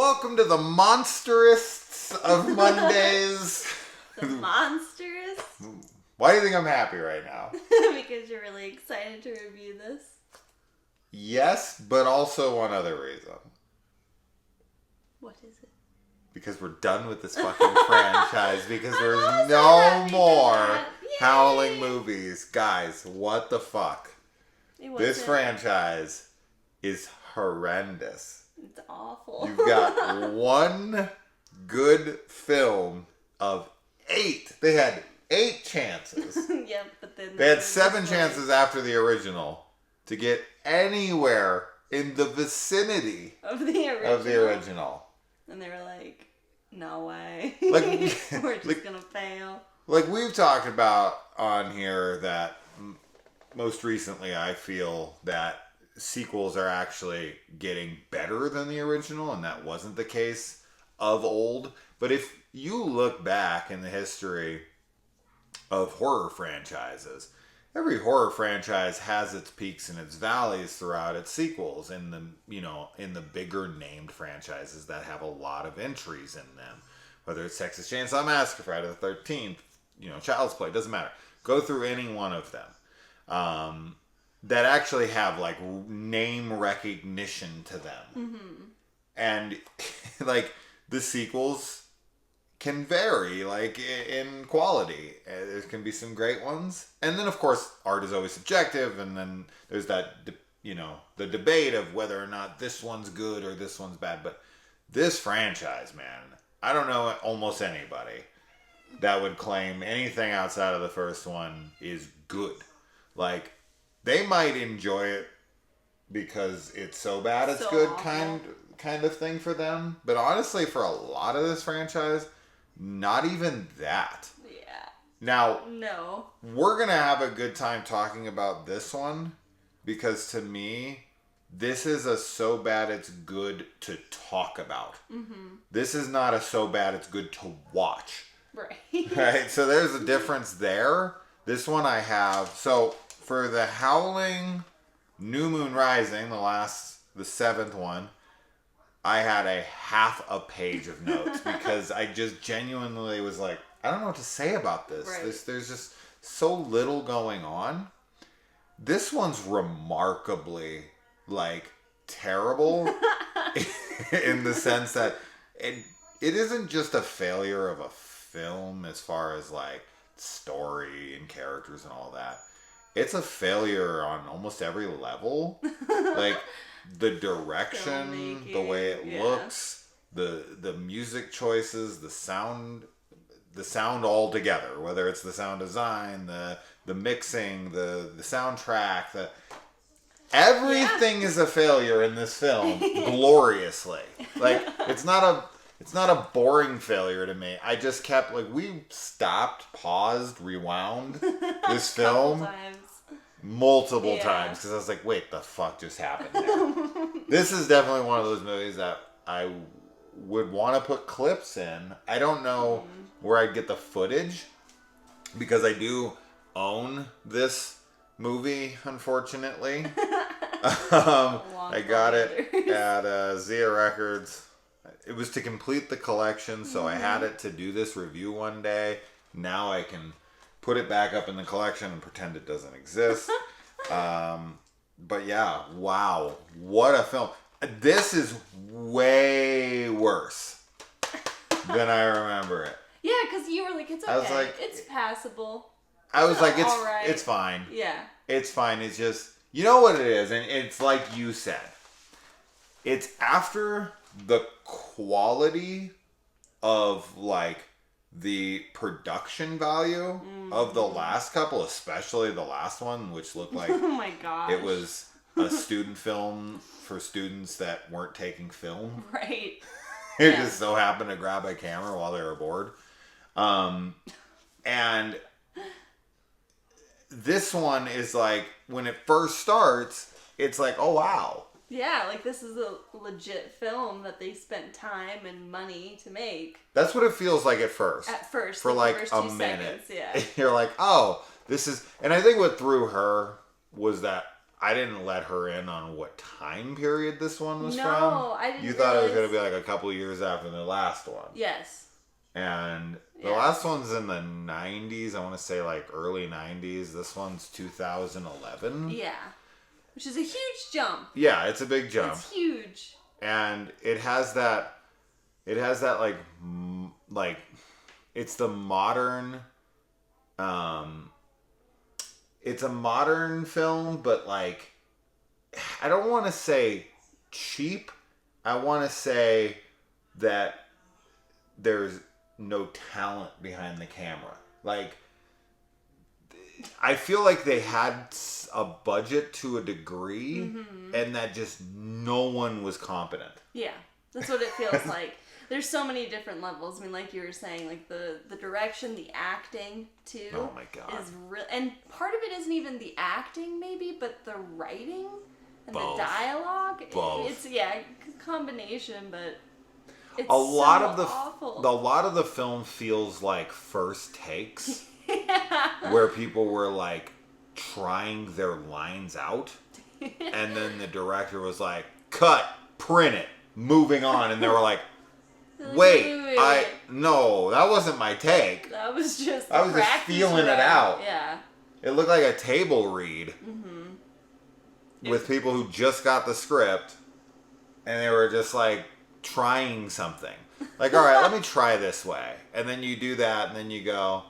welcome to the Monsterists of Mondays. The Monsters? Why do you think I'm happy right now? Because you're really excited to review this? Yes, but also one other reason. What is it? Because we're done with this fucking franchise. Because there's no more Howling movies. Guys, what the fuck? This franchise is horrendous. It's awful. You've got one good film of 8. They had 8 chances. Yep, but then they had 7 chances after the original to get anywhere in the vicinity of the original. And they were like, no way. Like, we're just gonna fail. Like we've talked about on here that most recently I feel that sequels are actually getting better than the original, and that wasn't the case of old. But if you look back in the history of horror franchises, every horror franchise has its peaks and its valleys throughout its sequels in the bigger named franchises that have a lot of entries in them. Whether it's Texas Chainsaw Massacre, Friday the 13th, Child's Play, doesn't matter. Go through any one of them. That actually have like name recognition to them. Mm-hmm. And like the sequels can vary like in quality. There can be some great ones. And then of course art is always subjective, and then there's that the debate of whether or not this one's good or this one's bad. But this franchise, man, I don't know almost anybody that would claim anything outside of the first one is good. Like, they might enjoy it because it's so bad it's so good awful. kind of thing for them. But honestly, for a lot of this franchise, not even that. Yeah. Now, no. We're going to have a good time talking about this one because to me, this is a so bad it's good to talk about. Mm-hmm. This is not a so bad it's good to watch. Right. Right? So there's a difference there. This one I have... So... For the Howling New Moon Rising, the 7th one, I had a half a page of notes because I just genuinely was like, I don't know what to say about this. Right. There's just so little going on. This one's remarkably, terrible in the sense that it isn't just a failure of a film as far as, story and characters and all that. It's a failure on almost every level. The direction, the way it looks, the music choices, the sound all together, whether it's the sound design, the mixing, the soundtrack, everything is a failure in this film gloriously. It's not a boring failure to me. I just kept we stopped, paused, rewound this film multiple times because I was like, wait, the fuck just happened there? This is definitely one of those movies that I would want to put clips in. I don't know where I'd get the footage because I do own this movie, unfortunately. I got it at Zia Records. It was to complete the collection, so I had it to do this review one day. Now I can put it back up in the collection and pretend it doesn't exist. But yeah, wow. What a film. This is way worse than I remember it. Yeah, because you were like, it's okay. I was like, it's passable. I was like, right. It's fine. Yeah. It's fine. It's just, you know what it is? And it's like you said. It's after the quality of the production value of the last couple, especially the last one, which looked like oh my gosh, it was a student film for students that weren't taking film. Right. It just so happened to grab a camera while they were bored. And this one is when it first starts, it's oh wow. Yeah, this is a legit film that they spent time and money to make. That's what it feels like at first. For the first a 2 minute. Seconds, yeah. You're oh, this is... And I think what threw her was that I didn't let her in on what time period this one was from. No, I didn't. You thought it was realize- going to be like a couple years after the last one. Yes. And the Yeah. last one's in the 90s. I want to say like early 90s. This one's 2011. Yeah. Which is a huge jump. Yeah, it's a big jump. It's huge. And it has that like it's the modern it's a modern film, but like I don't want to say cheap. I want to say that there's no talent behind the camera. Like I feel like they had a budget to a degree, and that just no one was competent. Yeah, that's what it feels like. There's so many different levels. I mean, like you were saying, like the direction, the acting too. Oh my God. Is real, and part of it isn't even the acting, maybe, but the writing and Both. the dialogue. Both. It's combination, but it's a lot so of the awful. a lot of the film feels like first takes. Yeah. Where people were like trying their lines out, and then the director was like, cut, print it, moving on, and they were like, wait, no, that wasn't my take. That was just I was just practice feeling it run. out. Yeah. It looked like a table read with people who just got the script, and they were just like trying something. Like, all right, let me try this way, and then you do that, and then you go,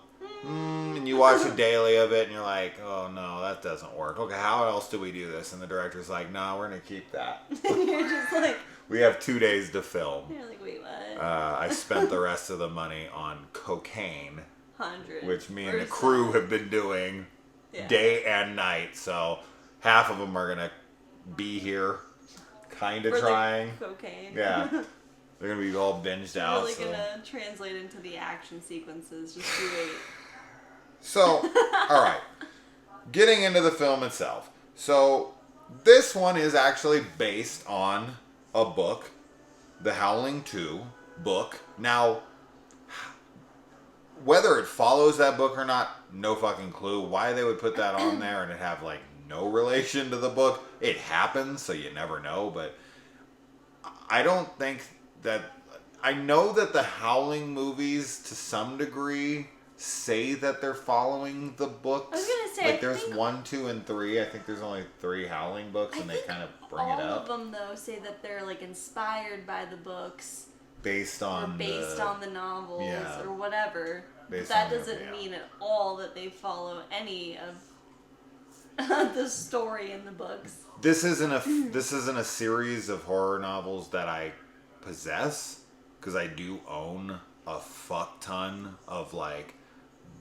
and you watch a daily of it, and you're like, oh no, that doesn't work. Okay, how else do we do this? And the director's like, no, we're gonna keep that. And you're just like, We have 2 days to film. you're like, wait, what? I spent the rest of the money on cocaine, 100. which me and the crew have been doing day and night. So half of them are gonna be here, kind of trying. Cocaine. Yeah, they're gonna be all binged out. Really so. gonna translate into the action sequences. Just you wait. So, all right, getting into the film itself. So, this one is actually based on a book, the Howling 2 book. Now, whether it follows that book or not, no fucking clue. Why they would put that on there and it have like no relation to the book. It happens, so you never know. But I don't think that... I know that the Howling movies, to some degree, say that they're following the books. I was gonna say, like there's 1, 2, and 3. I think there's only 3 Howling books, and they kind of bring it all up of them though say that they're like inspired by the books based or on based on the novels or whatever. Based That on the- doesn't yeah. mean at all that they follow any of the story in the books. This isn't a series of horror novels that I possess, because I do own a fuck ton of like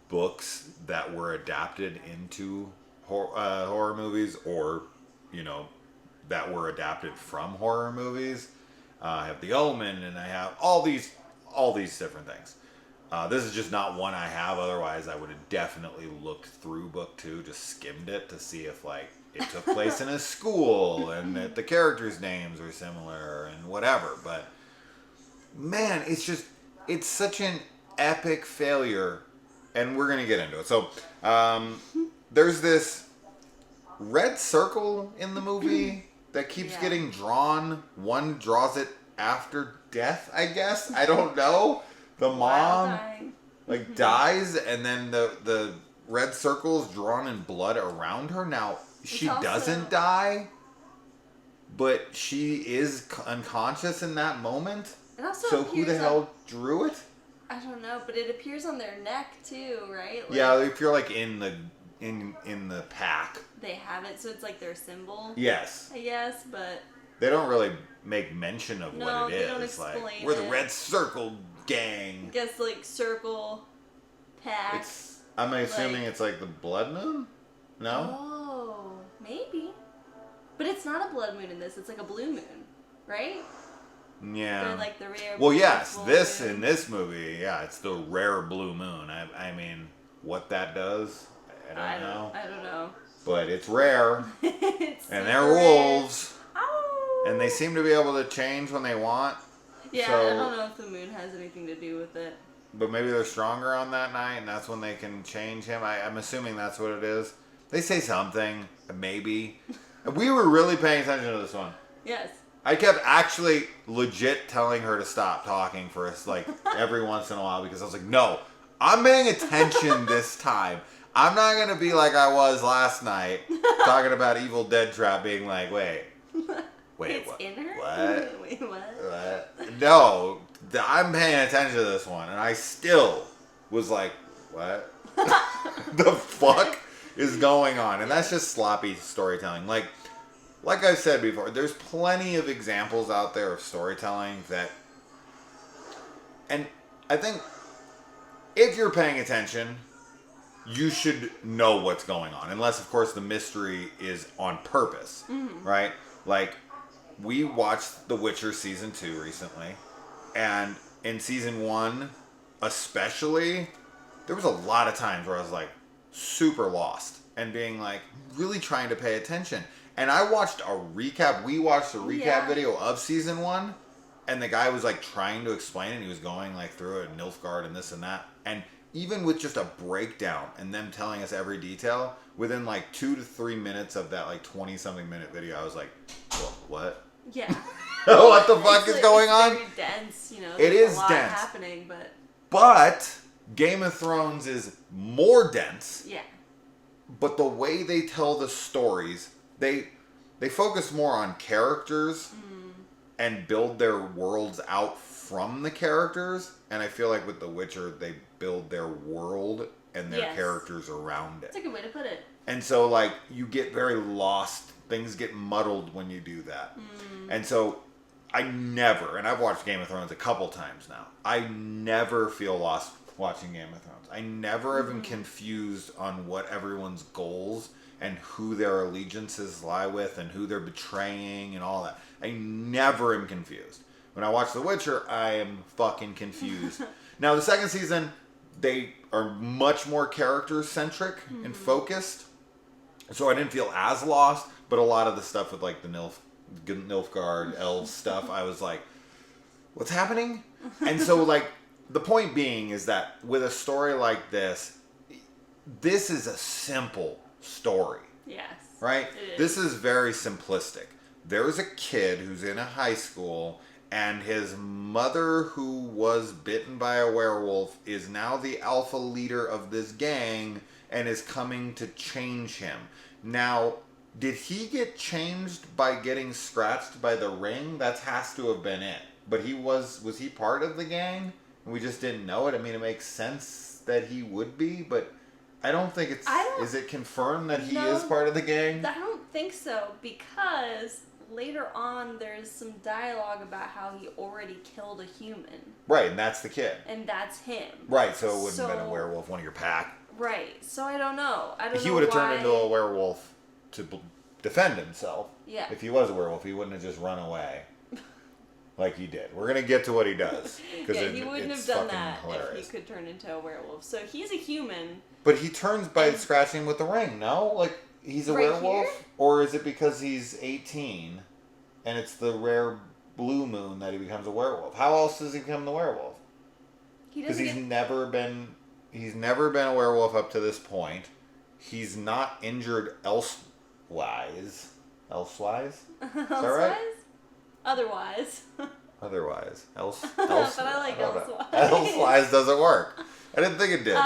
books that were adapted into horror movies, or that were adapted from horror movies. I have The Omen, and I have all these different things. This is just not one I have. Otherwise, I would have definitely looked through book 2, just skimmed it to see if like it took place in a school and that the characters' names are similar and whatever. But man, it's such an epic failure, and we're gonna get into it. So there's this red circle in the movie that keeps getting drawn. One draws it after death, I guess. I don't know. The mom dies, and then the red circle is drawn in blood around her. Now, she doesn't die, but she is unconscious in that moment. It also So who the hell drew it? I don't know, but it appears on their neck too, right? Like, Yeah, if you're like in the pack. they have it, so it's like their symbol. Yes. I guess, but They don't really make mention of No, what it they is. don't Like, explain we're the it. red circle I gang. guess like circle, pack. I'm assuming it's like the blood moon? No? Oh, maybe. But it's not a blood moon in this. It's like a blue moon, right? Yeah. They're like the rare. Well, yes, beautiful moon. in this movie, yeah, it's the rare blue moon. I mean, what that does, I don't know. I don't know. But it's rare, It's and they're super rare. wolves, Ow. and they seem to be able to change when they want. Yeah, so- I don't know if the moon has anything to do with it. But maybe they're stronger on that night, and that's when they can change him. I'm assuming that's what it is. They say something, maybe. We were really paying attention to this one. Yes. I kept actually legit telling her to stop talking for us, like, every once in a while, because I was like, no, I'm paying attention this time. I'm not going to be like I was last night, talking about Evil Dead Trap, being like, wait, It's what? in her? What? Wait, what? No, I'm paying attention to this one, and I still was like, what? The fuck is going on? And that's just sloppy storytelling. Like I've said before, there's plenty of examples out there of storytelling that, and I think if you're paying attention, you should know what's going on, unless of course the mystery is on purpose, right? Like, we watched The Witcher season 2 recently, and in season 1 especially, there was a lot of times where I was like super lost and being like really trying to pay attention. And I watched a recap. We watched a recap video of season 1, and the guy was like trying to explain it. And he was going like through it, Nilfgaard and this and that. And even with just a breakdown and them telling us every detail, within like 2 to 3 minutes of that like 20-something minute video, I was like, what? Yeah. What the fuck is going on? It's very dense, you know. It There's is a lot dense. happening, But Game of Thrones is more dense. yeah. But the way they tell the stories, they focus more on characters and build their worlds out from the characters. And I feel like with The Witcher, they build their world and their characters around it. That's a good way to put it. And so, like, you get very lost. Things get muddled when you do that. And so, I never, and I've watched Game of Thrones a couple times now, I never feel lost watching Game of Thrones. I never am confused on what everyone's goals and who their allegiances lie with and who they're betraying and all that. I never am confused. When I watch The Witcher, I am fucking confused. Now, the second season, they are much more character-centric and focused. So I didn't feel as lost, but a lot of the stuff with like the Nilfgaard, elves stuff, I was like, what's happening? And so like, the point being is that with a story like this is a simple story. Yes. Right? It This is very simplistic. There's a kid who's in a high school, and his mother, who was bitten by a werewolf, is now the alpha leader of this gang and is coming to change him. Now, did he get changed by getting scratched by the ring? That has to have been it. But was he part of the gang? We just didn't know it. I mean, it makes sense that he would be, but I don't think is it confirmed that he is part of the gang? I don't think so, because later on there's some dialogue about how he already killed a human. Right, and that's the kid. And that's him. Right, so it wouldn't have been a werewolf, one of your pack. Right, so I don't know. He would have turned into a werewolf to defend himself. Yeah. If he was a werewolf, he wouldn't have just run away like he did. We're going to get to what he does. Yeah, he wouldn't have done that hilarious. if he could turn into a werewolf. So he's a human. But he turns by scratching with the ring, no? Like, he's a werewolf? Here? Or is it because he's 18 and it's the rare blue moon that he becomes a werewolf? How else does he become the werewolf? Because he's never been a werewolf up to this point. He's not injured elsewise. Elsewise? Is that right? Otherwise. Otherwise. But I like elsewise. Elsewise doesn't work. I didn't think it did.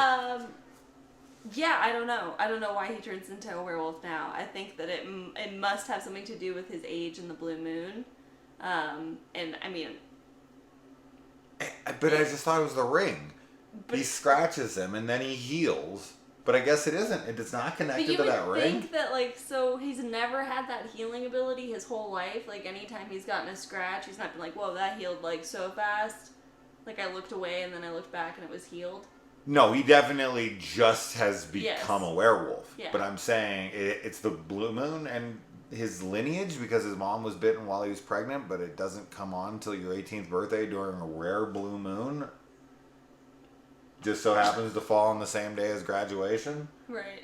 Yeah, I don't know. I don't know why he turns into a werewolf now. I think that it must have something to do with his age and the blue moon. And I mean... But I just thought it was the ring. He scratches him and then he heals. But I guess it isn't. It's not connected to that ring. But you would think that, like, so he's never had that healing ability his whole life. Like, anytime he's gotten a scratch, he's not been like, whoa, that healed, like, so fast. Like, I looked away and then I looked back and it was healed. No, he definitely just has become a werewolf. Yeah. But I'm saying it's the blue moon and his lineage, because his mom was bitten while he was pregnant, but it doesn't come on until your 18th birthday during a rare blue moon. Just so happens to fall on the same day as graduation. Right.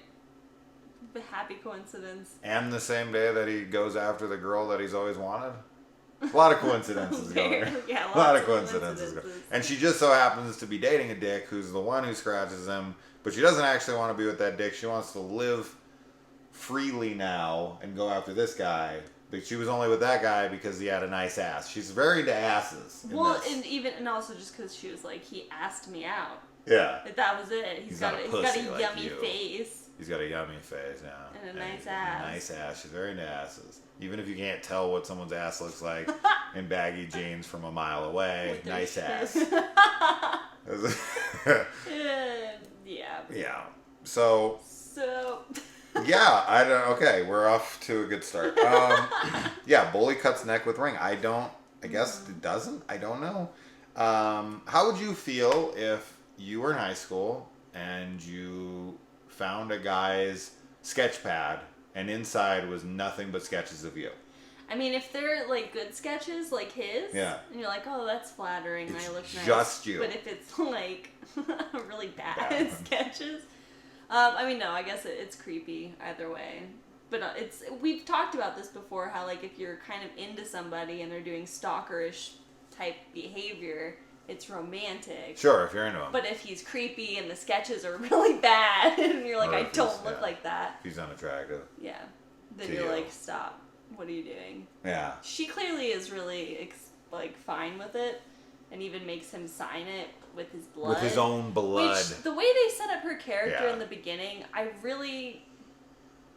The happy coincidence. And the same day that he goes after the girl that he's always wanted. A lot of coincidences going. Yeah, a lot of coincidences going. And she just so happens to be dating a dick who's the one who scratches him, but she doesn't actually want to be with that dick. She wants to live freely now and go after this guy. But she was only with that guy because he had a nice ass. She's very into asses. Well, and also just because she was like, he asked me out. Yeah. Like, that was it. He's got a like yummy face. He's got a yummy face, yeah. And a nice ass. A nice ass. She's very into asses. Even if you can't tell what someone's ass looks like in baggy jeans from a mile away, nice ass. Yeah. Yeah. So. Yeah, I don't. Okay, we're off to a good start. Yeah, bully cuts neck with ring. I guess it doesn't. I don't know. How would you feel if you were in high school and you found a guy's sketch pad and inside was nothing but sketches of you? I mean, if they're like good sketches like his, yeah, and you're like, oh, that's flattering, it's I look nice. Just you. But if it's like really bad sketches. I mean, no, I guess it's creepy either way. But we've talked about this before, how like if you're kind of into somebody and they're doing stalkerish type behavior, it's romantic. Sure, if you're into him. But if he's creepy and the sketches are really bad and you're like, I don't look like that. If he's unattractive. Yeah. Then you're like, stop. What are you doing? Yeah. She clearly is really fine with it and even makes him sign it with his blood. With his own blood. Which, the way they set up her character in the beginning,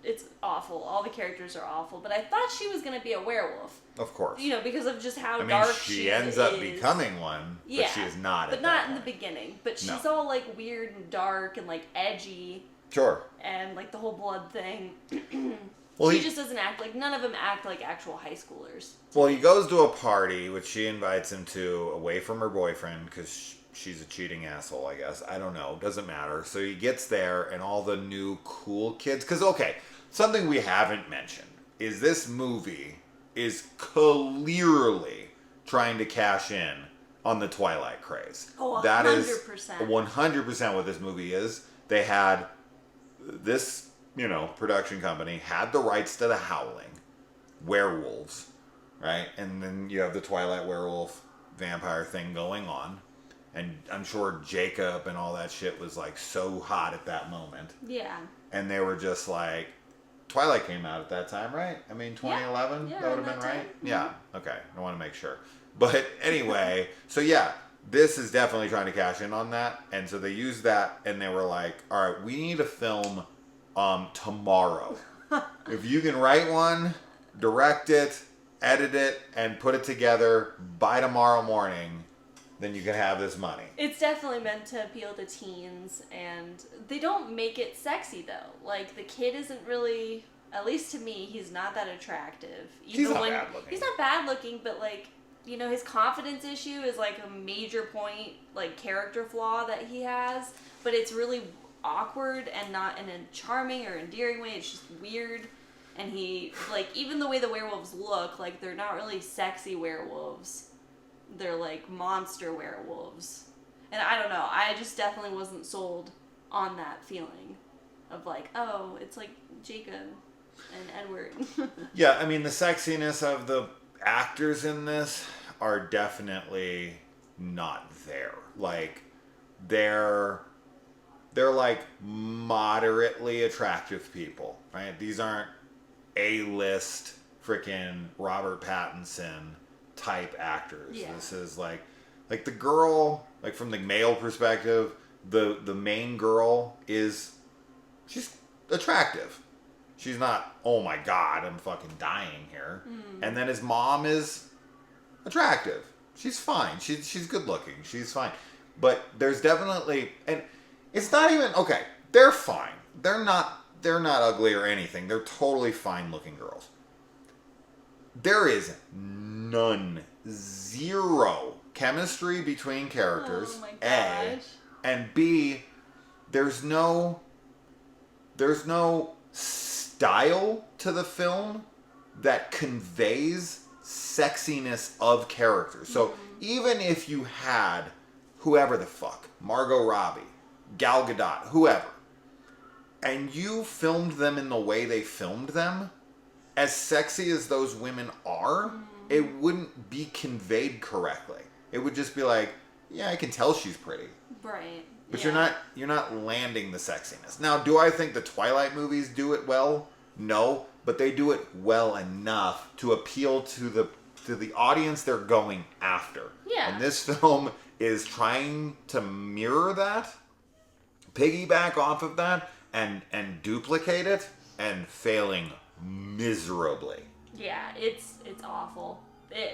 it's awful. All the characters are awful. But I thought she was going to be a werewolf. Of course. You know, because of just how dark she ends up becoming one, but she is not But not in the beginning. But she's all like weird and dark and like edgy. Sure. And like the whole blood thing. Well, she just doesn't act like, none of them act like actual high schoolers. Well, he goes to a party, which she invites him to, away from her boyfriend, because she's a cheating asshole, I guess. I don't know. Doesn't matter. So he gets there, and all the new cool kids, because, okay, something we haven't mentioned is this movie is clearly trying to cash in on the Twilight craze. Oh, 100%. That is 100% what this movie is. They had this, production company had the rights to the Howling, werewolves, right? And then you have the Twilight werewolf vampire thing going on. And I'm sure Jacob and all that shit was like so hot at that moment. Yeah. And they were just like, Twilight came out at that time, right? I mean, 2011? Yeah, that would have been right? Mm-hmm. Yeah. Okay. I want to make sure. But anyway, so yeah, this is definitely trying to cash in on that. And so they used that and they were like, all right, we need a film tomorrow. If you can write one, direct it, edit it, and put it together by tomorrow morning, then you can have this money. It's definitely meant to appeal to teens, and they don't make it sexy, though. Like, the kid isn't really, at least to me, he's not that attractive. He's not bad looking. He's not bad looking, but, like, his confidence issue is, like, a major point, like, character flaw that he has, but it's really awkward and not in a charming or endearing way. It's just weird. And he, like, even the way the werewolves look, like, they're not really sexy werewolves. They're like monster werewolves. And I don't know, I just definitely wasn't sold on that feeling of like, oh, it's like Jacob and Edward. Yeah, I mean, the sexiness of the actors in this are definitely not there. Like, they're like moderately attractive people, right? These aren't A-list freaking Robert Pattinson type actors. Yeah. This is like the girl, like from the male perspective, the main girl she's attractive. She's not, oh my god, I'm fucking dying here. And then his mom is attractive. She's fine. She's good looking. She's fine. But there's definitely, and it's not even, okay, they're fine. They're not ugly or anything. They're totally fine looking girls. There is zero chemistry between characters. Oh my gosh. A, and B, there's no style to the film that conveys sexiness of characters. So even if you had whoever the fuck, Margot Robbie, Gal Gadot, whoever, and you filmed them in the way they filmed them, as sexy as those women are, it wouldn't be conveyed correctly. It would just be like, yeah, I can tell she's pretty. Right. But you're not landing the sexiness. Now, do I think the Twilight movies do it well? No, but they do it well enough to appeal to the audience they're going after. Yeah. And this film is trying to mirror that, piggyback off of that, and duplicate it, and failing miserably. Yeah, it's awful.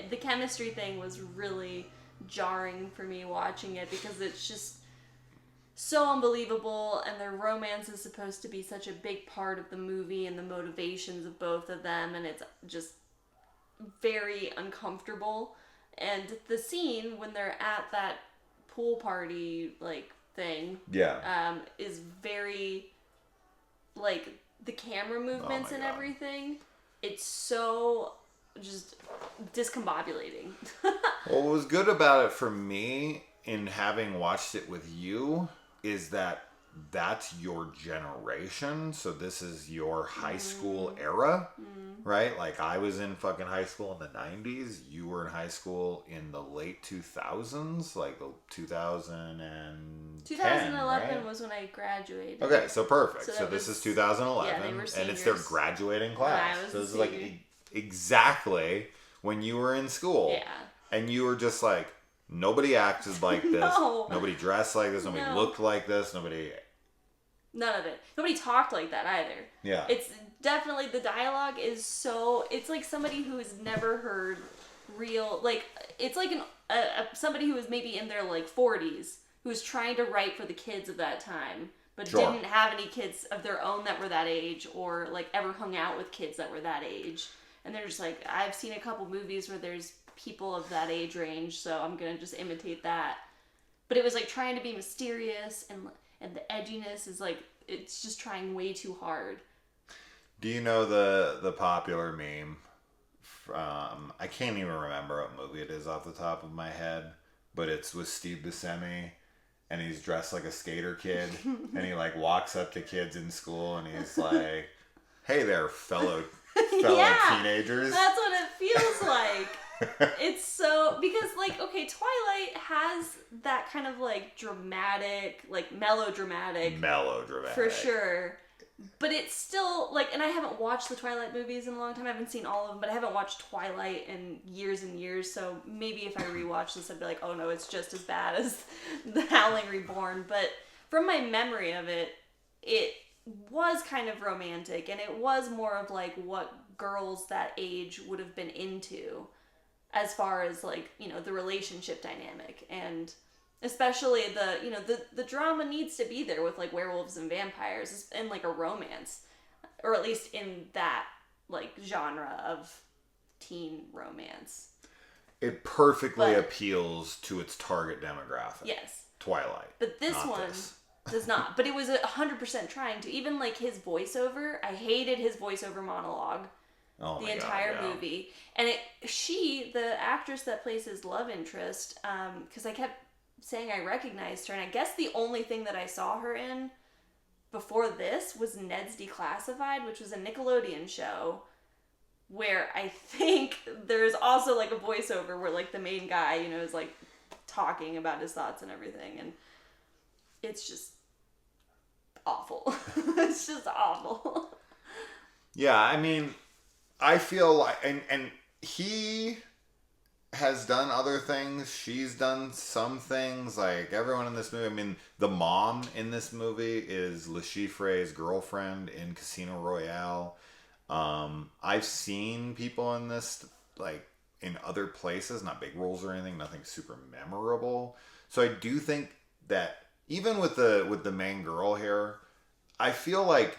The chemistry thing was really jarring for me watching it because it's just so unbelievable, and their romance is supposed to be such a big part of the movie and the motivations of both of them, and it's just very uncomfortable. And the scene when they're at that pool party like thing, is very like the camera movements and everything. It's so just discombobulating. What was good about it for me in having watched it with you is that that's your generation. So this is your high school era, right? Like I was in fucking high school in the 90s. You were in high school in the late 2000s, like the 2010. 2011 right? was when I graduated. Okay, so perfect. So So this is 2011, yeah, they were and it's their seniors. graduating class. I was So a this is like senior. exactly when you were in school. Yeah. And you were just like, nobody acted like this. No. Nobody dressed like this. Nobody No. looked like this. Nobody. None of it. Nobody talked like that either. Yeah. It's definitely, the dialogue is so, it's like somebody who has never heard real, like, it's like somebody who was maybe in their like 40s who was trying to write for the kids of that time, but Sure. didn't have any kids of their own that were that age, or like ever hung out with kids that were that age. And they're just like, I've seen a couple movies where there's people of that age range, so I'm gonna just imitate that. But it was like trying to be mysterious, and the edginess is like, it's just trying way too hard. Do you know the popular meme from, I can't even remember what movie it is off the top of my head, but it's with Steve Buscemi, and he's dressed like a skater kid, and he like walks up to kids in school, and he's like, hey there, fellow Yeah, teenagers. That's what it feels like. It's so, because like, okay, Twilight has that kind of like dramatic, like melodramatic for sure, but it's still like, and I haven't watched the Twilight movies in a long time. I haven't seen all of them, but I haven't watched Twilight in years and years, so maybe if I rewatch this I'd be like, oh no, it's just as bad as the Howling Reborn. But from my memory of it, it was kind of romantic, and it was more of like what girls that age would have been into, as far as like, you know, the relationship dynamic, and especially the, you know, the drama needs to be there with like werewolves and vampires and like a romance, or at least in that like genre of teen romance. It perfectly appeals to its target demographic. Yes. Twilight. But this one does not. But it was 100% trying to. Even like his voiceover, I hated his voiceover monologue. The entire movie. And the actress that plays his love interest, because I kept saying I recognized her, and I guess the only thing that I saw her in before this was Ned's Declassified, which was a Nickelodeon show, where I think there's also like a voiceover where like the main guy, you know, is like talking about his thoughts and everything, and it's just awful. It's just awful. Yeah, I mean, I feel like, and he has done other things. She's done some things. Like everyone in this movie. I mean, the mom in this movie is Le Chiffre's girlfriend in Casino Royale. I've seen people in this like in other places, not big roles or anything, nothing super memorable. So I do think that even with the main girl here, I feel like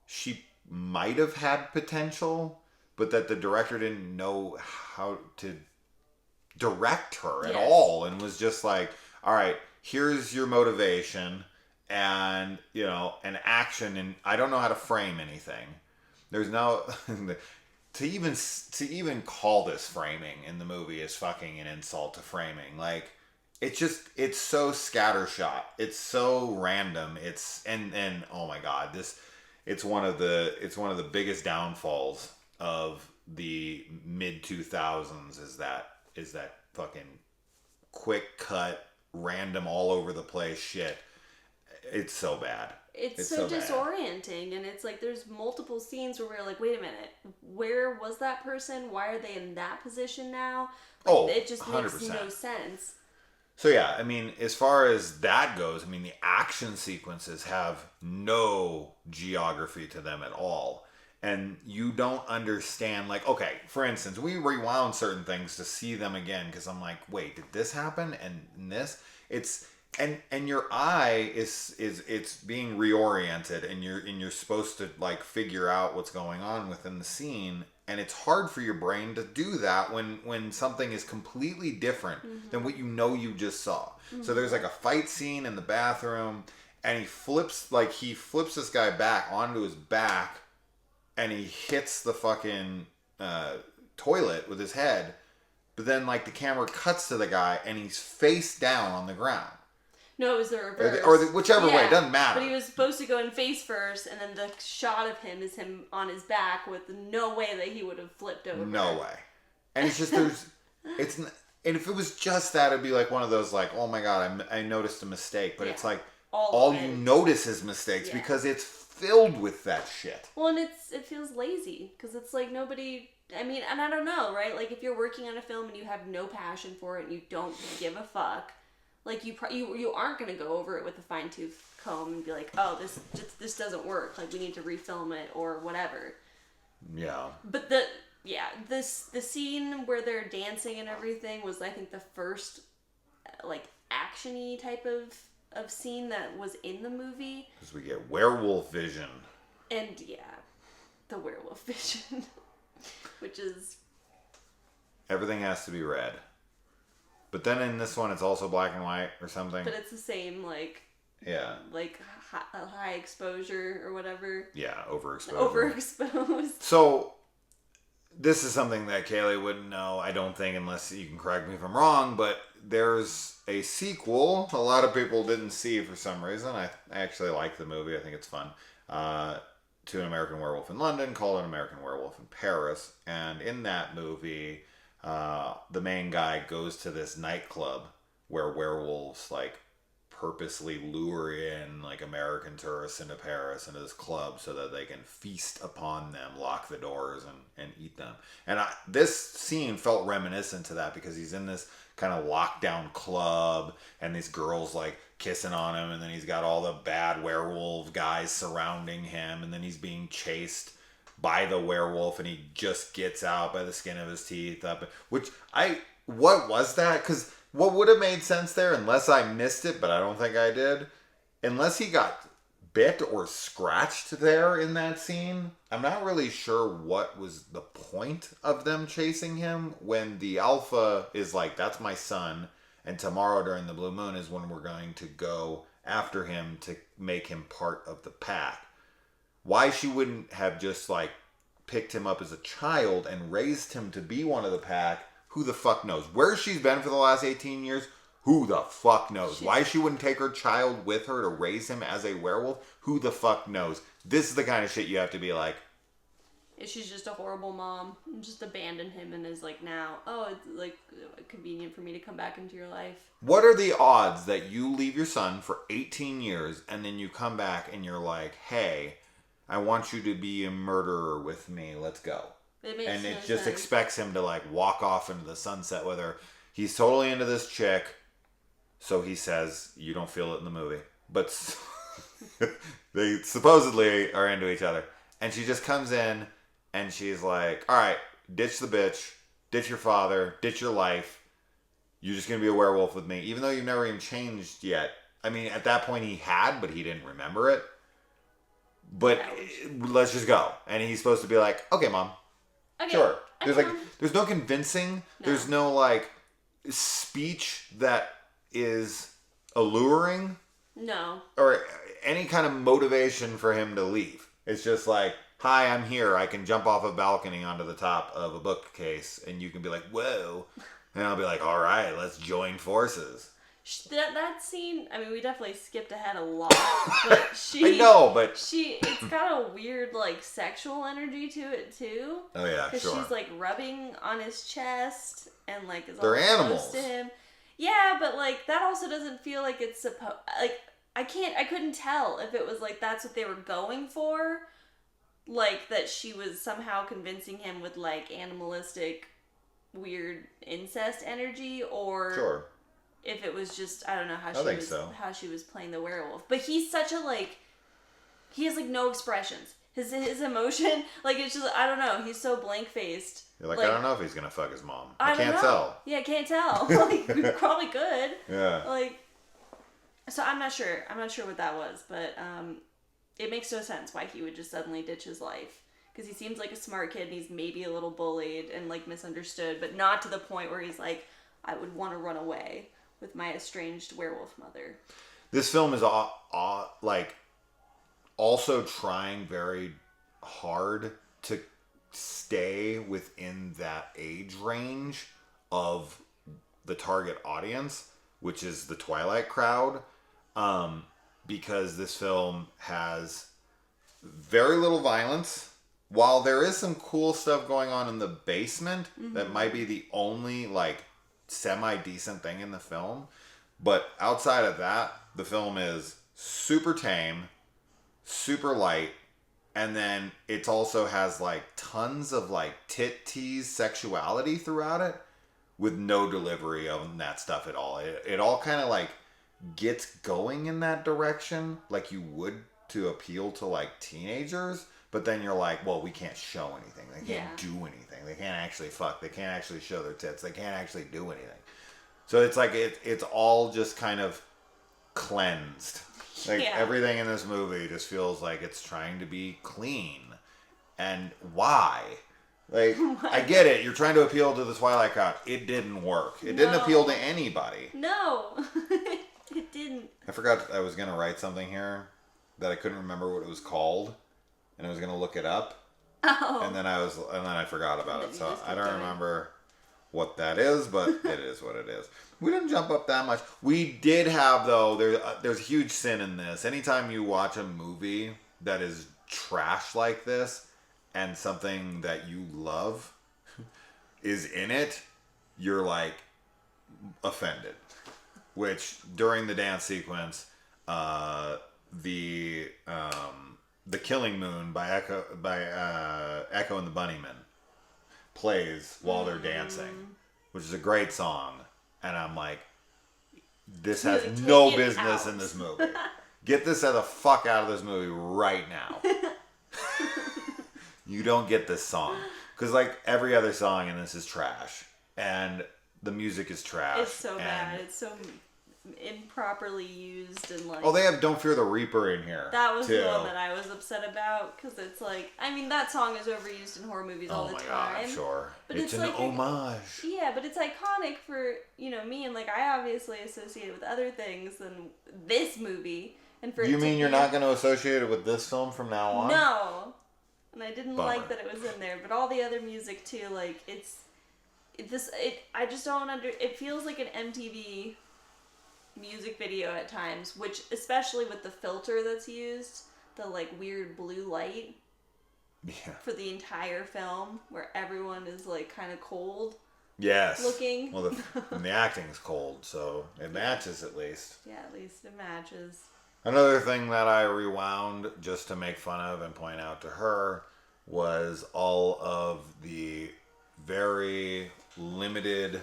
she might have had potential, but that the director didn't know how to direct her at all, and was just like, all right, here's your motivation, and you know, an action, and I don't know how to frame anything. There's no to even call this framing in the movie is fucking an insult to framing. Like it's so scattershot, it's so random, and oh my god, it's one of the biggest downfalls of the mid 2000s is that fucking quick cut, random, all over the place shit. It's so bad. It's so disorienting, and it's like there's multiple scenes where we're like, wait a minute, where was that person? Why are they in that position now? Like, it just 100%. makes no sense. So yeah, I mean, as far as that goes, I mean, the action sequences have no geography to them at all. And you don't understand, like, okay, for instance, we rewound certain things to see them again, because I'm like, wait, did this happen? And this? It's... And your eye is it's being reoriented, and you're supposed to like figure out what's going on within the scene, and it's hard for your brain to do that when something is completely different than what you just saw. So there's like a fight scene in the bathroom, and he flips this guy back onto his back, and he hits the fucking toilet with his head, but then like the camera cuts to the guy, and he's face down on the ground. No, it was the reverse. Or whichever way, it doesn't matter. But he was supposed to go in face first, and then the shot of him is him on his back with no way that he would have flipped over. No way. And it's just, and if it was just that, it'd be like one of those like, oh my God, I noticed a mistake. But it's like, all you notice is mistakes because it's filled with that shit. Well, and it feels lazy, because it's like nobody... I mean, and I don't know, right? Like, if you're working on a film and you have no passion for it and you don't give a fuck... Like, you aren't going to go over it with a fine-tooth comb and be like, oh, this doesn't work. Like, we need to refilm it or whatever. Yeah. But the scene where they're dancing and everything was, I think, the first, like, action-y type of scene that was in the movie. Because we get werewolf vision. And, yeah, the werewolf vision. Which is... Everything has to be red. But then in this one, it's also black and white or something. But it's the same, like... Yeah. Like, high exposure or whatever. Yeah, overexposure. Overexposed. So, this is something that Kaylee wouldn't know, I don't think, unless you can correct me if I'm wrong, but there's a sequel a lot of people didn't see for some reason. I actually like the movie. I think it's fun. To An American Werewolf in London, called An American Werewolf in Paris. And in that movie... the main guy goes to this nightclub where werewolves like purposely lure in like American tourists into Paris into this club so that they can feast upon them, lock the doors, and eat them. And this scene felt reminiscent to that, because he's in this kind of lockdown club and these girls like kissing on him, and then he's got all the bad werewolf guys surrounding him, and then he's being chased by the werewolf, and he just gets out by the skin of his teeth up. What was that? Because what would have made sense there, unless I missed it, but I don't think I did, unless he got bit or scratched there in that scene, I'm not really sure what was the point of them chasing him when the alpha is like, that's my son, and tomorrow during the blue moon is when we're going to go after him to make him part of the pack. Why she wouldn't have just, like, picked him up as a child and raised him to be one of the pack, who the fuck knows? Where she's been for the last 18 years, who the fuck knows? Why she wouldn't take her child with her to raise him as a werewolf, who the fuck knows? This is the kind of shit you have to be like... She's just a horrible mom. Just abandoned him and is like, now, oh, it's, like, convenient for me to come back into your life. What are the odds that you leave your son for 18 years and then you come back and you're like, hey... I want you to be a murderer with me. Let's go. And it just expects him to like walk off into the sunset with her. He's totally into this chick. So he says, you don't feel it in the movie. But they supposedly are into each other. And she just comes in and she's like, all right, ditch the bitch. Ditch your father. Ditch your life. You're just going to be a werewolf with me. Even though you've never even changed yet. I mean, at that point he had, but he didn't remember it. But let's just go. And he's supposed to be like, okay, Mom. Okay. Sure. There's no convincing. No. There's no like speech that is alluring. No. Or any kind of motivation for him to leave. It's just like, hi, I'm here. I can jump off a balcony onto the top of a bookcase. And you can be like, whoa. And I'll be like, all right, let's join forces. That scene, I mean, we definitely skipped ahead a lot, but I know, but... it's got a weird, like, sexual energy to it, too. Oh, yeah, sure. Because she's, like, rubbing on his chest, and, like, is all They're close animals. to him. Yeah, but, like, that also doesn't feel like it's supposed... Like, I couldn't tell if it was like that's what they were going for, like that she was somehow convincing him with like animalistic, weird incest energy, or Sure. if it was just I don't know how how she was playing the werewolf. But he's such a like, he has like no expressions. His emotion, like it's just I don't know. He's so blank faced. You're like, I don't know if he's gonna fuck his mom. I can't tell. Yeah, I can't tell. Like we probably could. Yeah. Like, so I'm not sure. I'm not sure what that was, but it makes no sense why he would just suddenly ditch his life. Because he seems like a smart kid and he's maybe a little bullied and like misunderstood, but not to the point where he's like, I would want to run away with my estranged werewolf mother. This film is like also trying very hard to stay within that age range of the target audience, which is the Twilight crowd, because this film has very little violence. While there is some cool stuff going on in the basement, that might be the only like semi-decent thing in the film, but outside of that, the film is super tame, super light, and then it also has like tons of like tit tease sexuality throughout it with no delivery of that stuff at all. It all kind of like gets going in that direction like you would to appeal to like teenagers, but then you're like, well, we can't show anything. They can't do anything. They can't actually fuck. They can't actually show their tits. They can't actually do anything. So it's like it's all just kind of cleansed. Like everything in this movie just feels like it's trying to be clean. And why? Like, I get it. You're trying to appeal to the Twilight crowd. It didn't work. It didn't appeal to anybody. No, it didn't. I forgot I was going to write something here that I couldn't remember what it was called. And I was going to look it up. Oh. And then I forgot about it. So I don't remember what that is, but it is what it is. We didn't jump up that much. We did have, though, there's a huge sin in this. Anytime you watch a movie that is trash like this and something that you love is in it, you're like offended. Which during the dance sequence, the Killing Moon by Echo and the Bunnymen plays while they're dancing, which is a great song. And I'm like, this has no business in this movie. Get this the fuck out of this movie right now. You don't get this song. Because like every other song in this is trash. And the music is trash. It's so bad. It's so improperly used and like... Oh, they have Don't Fear the Reaper in here. That was the one that I was upset about. Because it's like... I mean, that song is overused in horror movies all the time. Oh my god, sure. But it's an like homage. Yeah, but it's iconic for, me. And like, I obviously associate it with other things than this movie. And for You mean you're not going to associate it with this film from now on? No. And I didn't like that it was in there. But all the other music too, like, I just don't it feels like an MTV music video at times, which especially with the filter that's used, the like weird blue light for the entire film where everyone is like kind of cold looking. Well, the acting is cold, so it matches at least. Yeah, at least it matches. Another thing that I rewound just to make fun of and point out to her was all of the very limited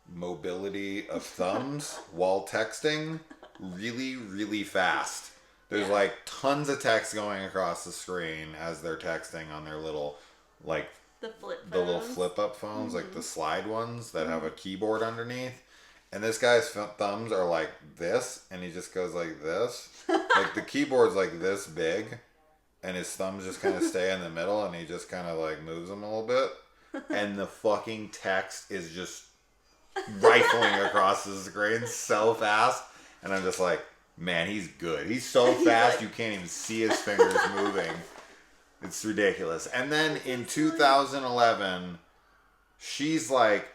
mobility of thumbs while texting really, really fast. There's like tons of text going across the screen as they're texting on their little like the little flip up phones, like the slide ones that have a keyboard underneath. And this guy's thumbs are like this, and he just goes like this. Like the keyboard's like this big, and his thumbs just kind of stay in the middle, and he just kind of like moves them a little bit. And the fucking text is just rifling across the screen so fast. And I'm just like, man, he's good. He's so fast you can't even see his fingers moving. It's ridiculous. And then in 2011, she's like,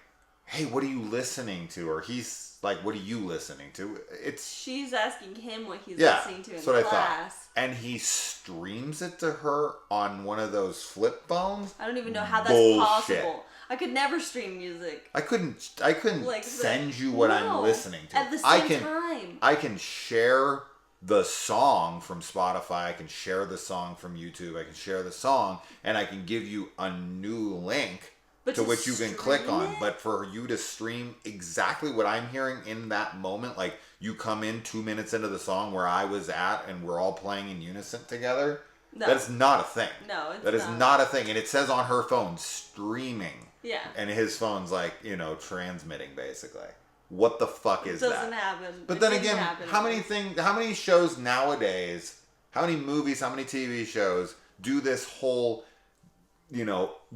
hey, what are you listening to? Or he's like, what are you listening to? She's asking him what he's listening to in class. I thought. And he streams it to her on one of those flip phones. I don't even know how that's possible. I could never stream music. I couldn't like, send you what I'm listening to. At the same time. I can share the song from Spotify. I can share the song from YouTube. I can share the song, and I can give you a new link to which you can click on. But for you to stream exactly what I'm hearing in that moment, like you come in 2 minutes into the song where I was at and we're all playing in unison together, that's not a thing. No, that is not a thing. And it says on her phone, streaming. Yeah. And his phone's like, transmitting basically. What the fuck is that? Doesn't happen. But then again, how many shows nowadays, how many movies, how many TV shows do this whole,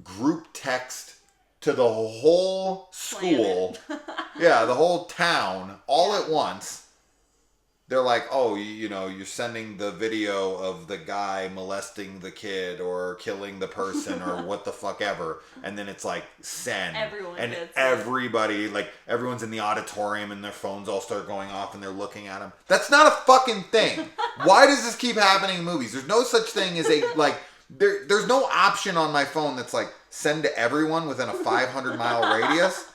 group text to the whole school, yeah, the whole town, all at once. They're like, oh, you're sending the video of the guy molesting the kid or killing the person or what the fuck ever. And then it's like, send. Everybody, like, everyone's in the auditorium and their phones all start going off and they're looking at them. That's not a fucking thing. Why does this keep happening in movies? There's no such thing as there's no option on my phone that's like, send to everyone within a 500-mile radius.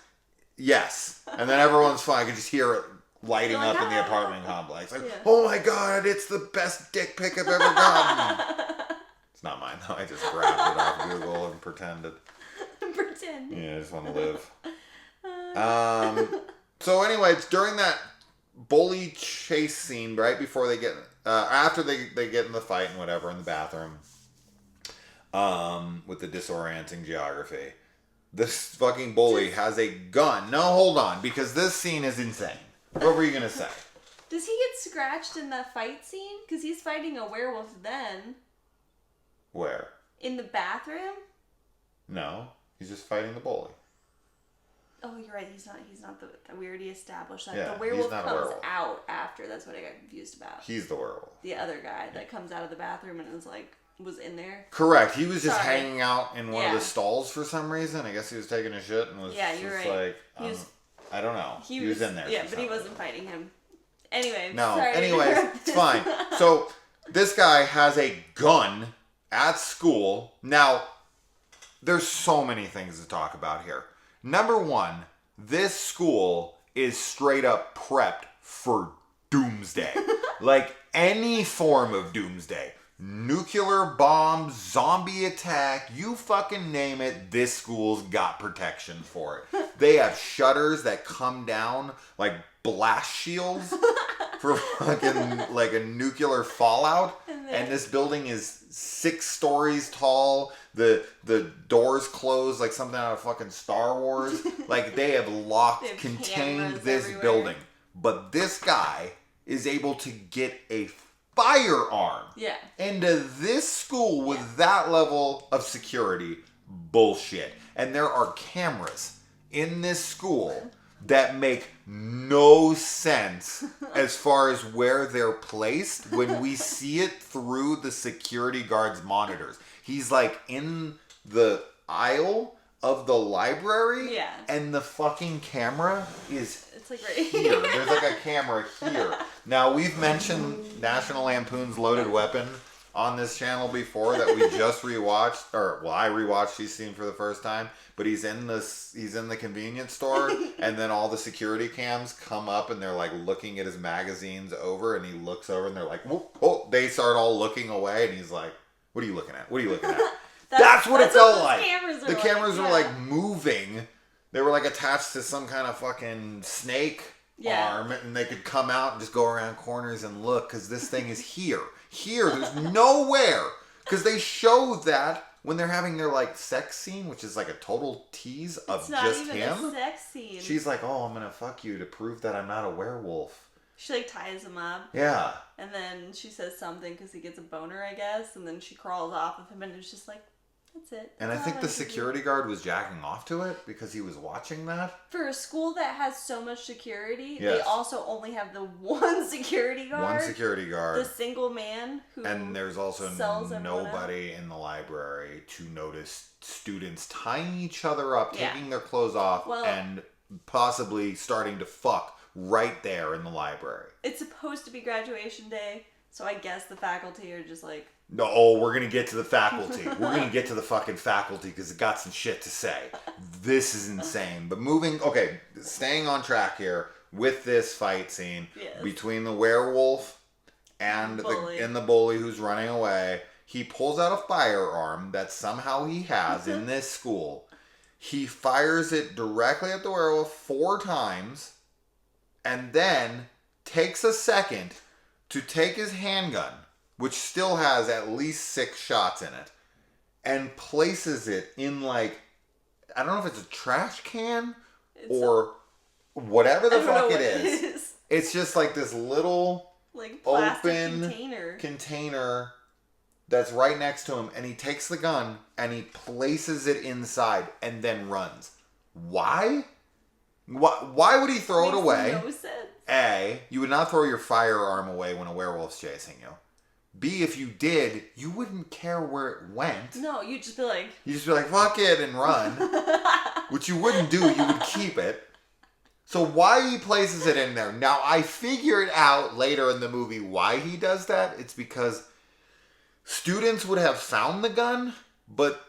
Yes. And then everyone's fine. I can just hear it lighting up in the apartment complex. Like, oh my god, it's the best dick pic I've ever gotten. It's not mine though. I just grabbed it off Google and pretended. Yeah, I just want to live. So anyway, it's during that bully chase scene, right before they get, after they get in the fight and whatever in the bathroom, with the disorienting geography. This fucking bully has a gun. No, hold on, because this scene is insane. What were you going to say? Does he get scratched in that fight scene? Because he's fighting a werewolf then. Where? In the bathroom? No, he's just fighting the bully. Oh, you're right. He's not the... We already established that. Yeah, the werewolf comes out after. That's what I got confused about. He's the werewolf. The other guy that comes out of the bathroom and was in there. Correct. He was just hanging out in one of the stalls for some reason. I guess he was taking a shit and was you're right. Like... I don't know. He was in there. Yeah, but he wasn't fighting him. Anyway. No. Sorry. Anyways, it's fine. So this guy has a gun at school. Now, there's so many things to talk about here. Number one, this school is straight up prepped for doomsday. Like any form of doomsday. Nuclear bomb, zombie attack, you fucking name it, this school's got protection for it. They have shutters that come down like blast shields for fucking like a nuclear fallout. And this building is 6 stories tall. The doors close like something out of fucking Star Wars. Like they have contained this building. But this guy is able to get a firearm into this school with that level of security. Bullshit. And there are cameras in this school that make no sense as far as where they're placed when we see it through the security guard's monitors. He's like in the aisle of the library, and the fucking camera is like right here. There's like a camera here. Now, we've mentioned National Lampoon's Loaded Weapon on this channel before that we just rewatched, I rewatched this scene for the first time, but he's in the convenience store, and then all the security cams come up and they're like looking at his magazines over, and he looks over and they're like, whoop, oh, they start all looking away, and he's like, what are you looking at? What are you looking at? That's what it felt like. The cameras were like moving. They were like attached to some kind of fucking snake arm, and they could come out and just go around corners and look, because this thing is here. Here, there's nowhere. Because they show that when they're having their like sex scene, which is like a total tease of just him. It's not even a sex scene. She's like, oh, I'm gonna fuck you to prove that I'm not a werewolf. She like ties him up. Yeah. And then she says something because he gets a boner, I guess, and then she crawls off of him, and it's just like, that's it. And I think the security guard was jacking off to it because he was watching that. For a school that has so much security, they also only have the one security guard. One security guard. The single man who And there's also nobody in the library to notice students tying each other up, taking their clothes off, and possibly starting to fuck right there in the library. It's supposed to be graduation day, so I guess the faculty are just like... No, we're going to get to the faculty. We're going to get to the fucking faculty because it got some shit to say. This is insane. But staying on track here with this fight scene between the werewolf and Bully. the bully who's running away. He pulls out a firearm that somehow he has in this school. He fires it directly at the werewolf 4 times, and then takes a second to take his handgun, which still has at least 6 shots in it, and places it in, like, I don't know if it's a trash can or whatever the fuck it is. It's just like this little, like, plastic open container that's right next to him, and he takes the gun and he places it inside and then runs. Why? Why would he throw it away? No sense. A, you would not throw your firearm away when a werewolf's chasing you. B, if you did, you wouldn't care where it went. No, you'd just be like... You'd just be like, fuck it, and run. Which you wouldn't do, you would keep it. So why he places it in there. Now, I figured out later in the movie why he does that. It's because students would have found the gun, but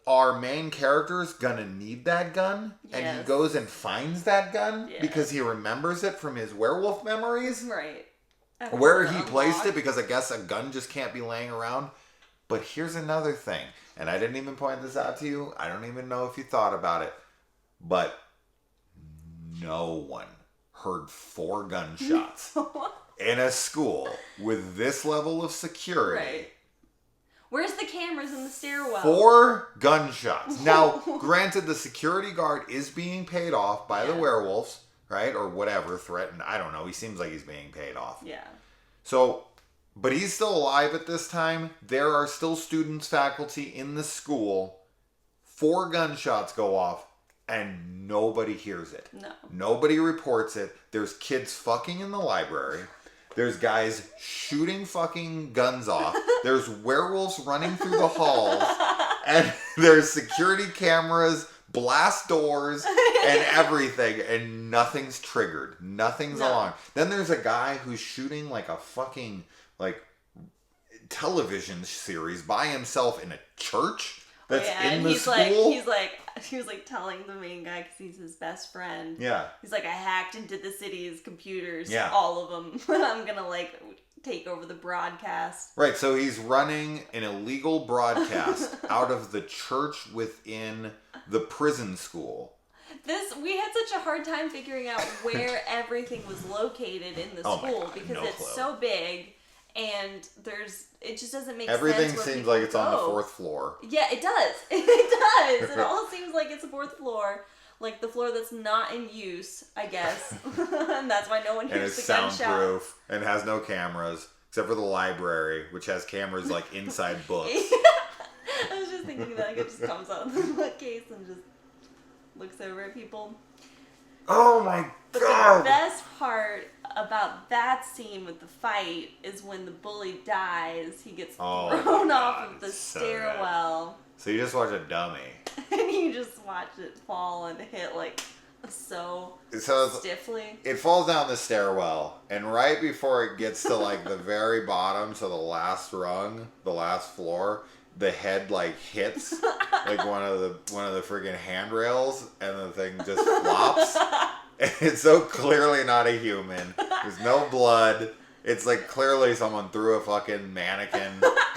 our main character's gonna need that gun. Yes. And he goes and finds that gun because he remembers it from his werewolf memories. Right. Where he placed it, because I guess a gun just can't be laying around. But here's another thing, and I didn't even point this out to you. I don't even know if you thought about it, but no one heard 4 gunshots in a school with this level of security. Right. Where's the cameras in the stairwell? 4 gunshots. Now, granted, the security guard is being paid off by the werewolves, right? Or whatever, threatened. I don't know. He seems like he's being paid off. Yeah. So, but he's still alive at this time. There are still students, faculty in the school. 4 gunshots go off, and nobody hears it. No. Nobody reports it. There's kids fucking in the library. There's guys shooting fucking guns off. There's werewolves running through the halls. And there's security cameras, blast doors, and everything. And nothing's triggered. Nothing's alarmed. Then there's a guy who's shooting like a fucking like television series by himself in a church that's in the school. He was like telling the main guy, because he's his best friend. Yeah. He's like, I hacked into the city's computers, yeah. all of them. I'm gonna like take over the broadcast. Right, so he's running an illegal broadcast out of the church within the prison school. We had such a hard time figuring out where everything was located in the school because it's so big. And it just doesn't make sense. Everything seems like it's on the 4th floor. Yeah, it does. It does. It all seems like it's the 4th floor. Like the floor that's not in use, I guess. And that's why no one hears the gunshot. And it's soundproof and has no cameras, except for the library, which has cameras like inside books. I was just thinking that it just comes out of the bookcase and just looks over at people. Oh my God! The best part about that scene with the fight is when the bully dies. He gets thrown off of the stairwell. So you just watch a dummy. And you just watch it fall and hit like so stiffly. It falls down the stairwell, and right before it gets to like the very bottom, so the last rung, the last floor, the head like hits like one of the friggin' handrails, and the thing just flops. And it's so clearly not a human. There's no blood. It's like clearly someone threw a fucking mannequin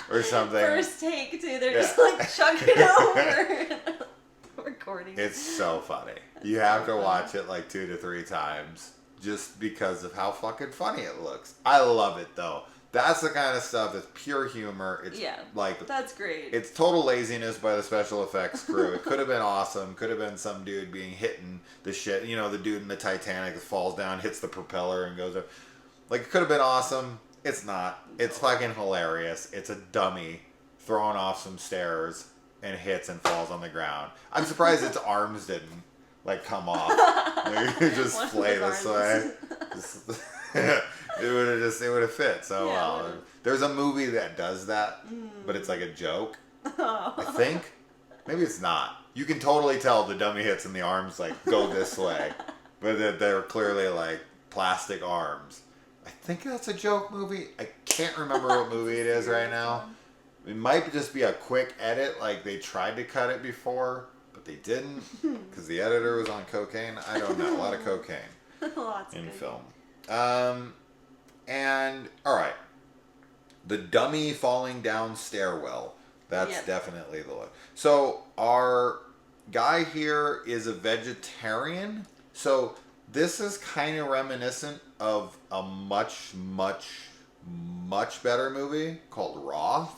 or something. First take too. They're just like chucking it over. Recording. It's so funny. You have to watch it like 2 to 3 times just because of how fucking funny it looks. I love it though. That's the kind of stuff that's pure humor. It's like that's great. It's total laziness by the special effects crew. It could have been awesome. Could have been some dude being hitting the shit. You know, the dude in the Titanic that falls down, hits the propeller, and goes up. Like, it could have been awesome. It's not. It's fucking hilarious. It's a dummy throwing off some stairs and hits and falls on the ground. I'm surprised its arms didn't like come off. Like, just play this way. It would have fit so well. There's a movie that does that, but it's like a joke. I think. Maybe it's not. You can totally tell the dummy hits and the arms like go this way, but they're clearly like plastic arms. I think that's a joke movie. I can't remember what movie it is right now. It might just be a quick edit, like they tried to cut it before, but they didn't because the editor was on cocaine. I don't know. A lot of cocaine in film. And all right, The dummy falling down stairwell. That's Yep. definitely the look. So our guy here is a vegetarian. So this is kind of reminiscent of a much, much, much better movie called Raw,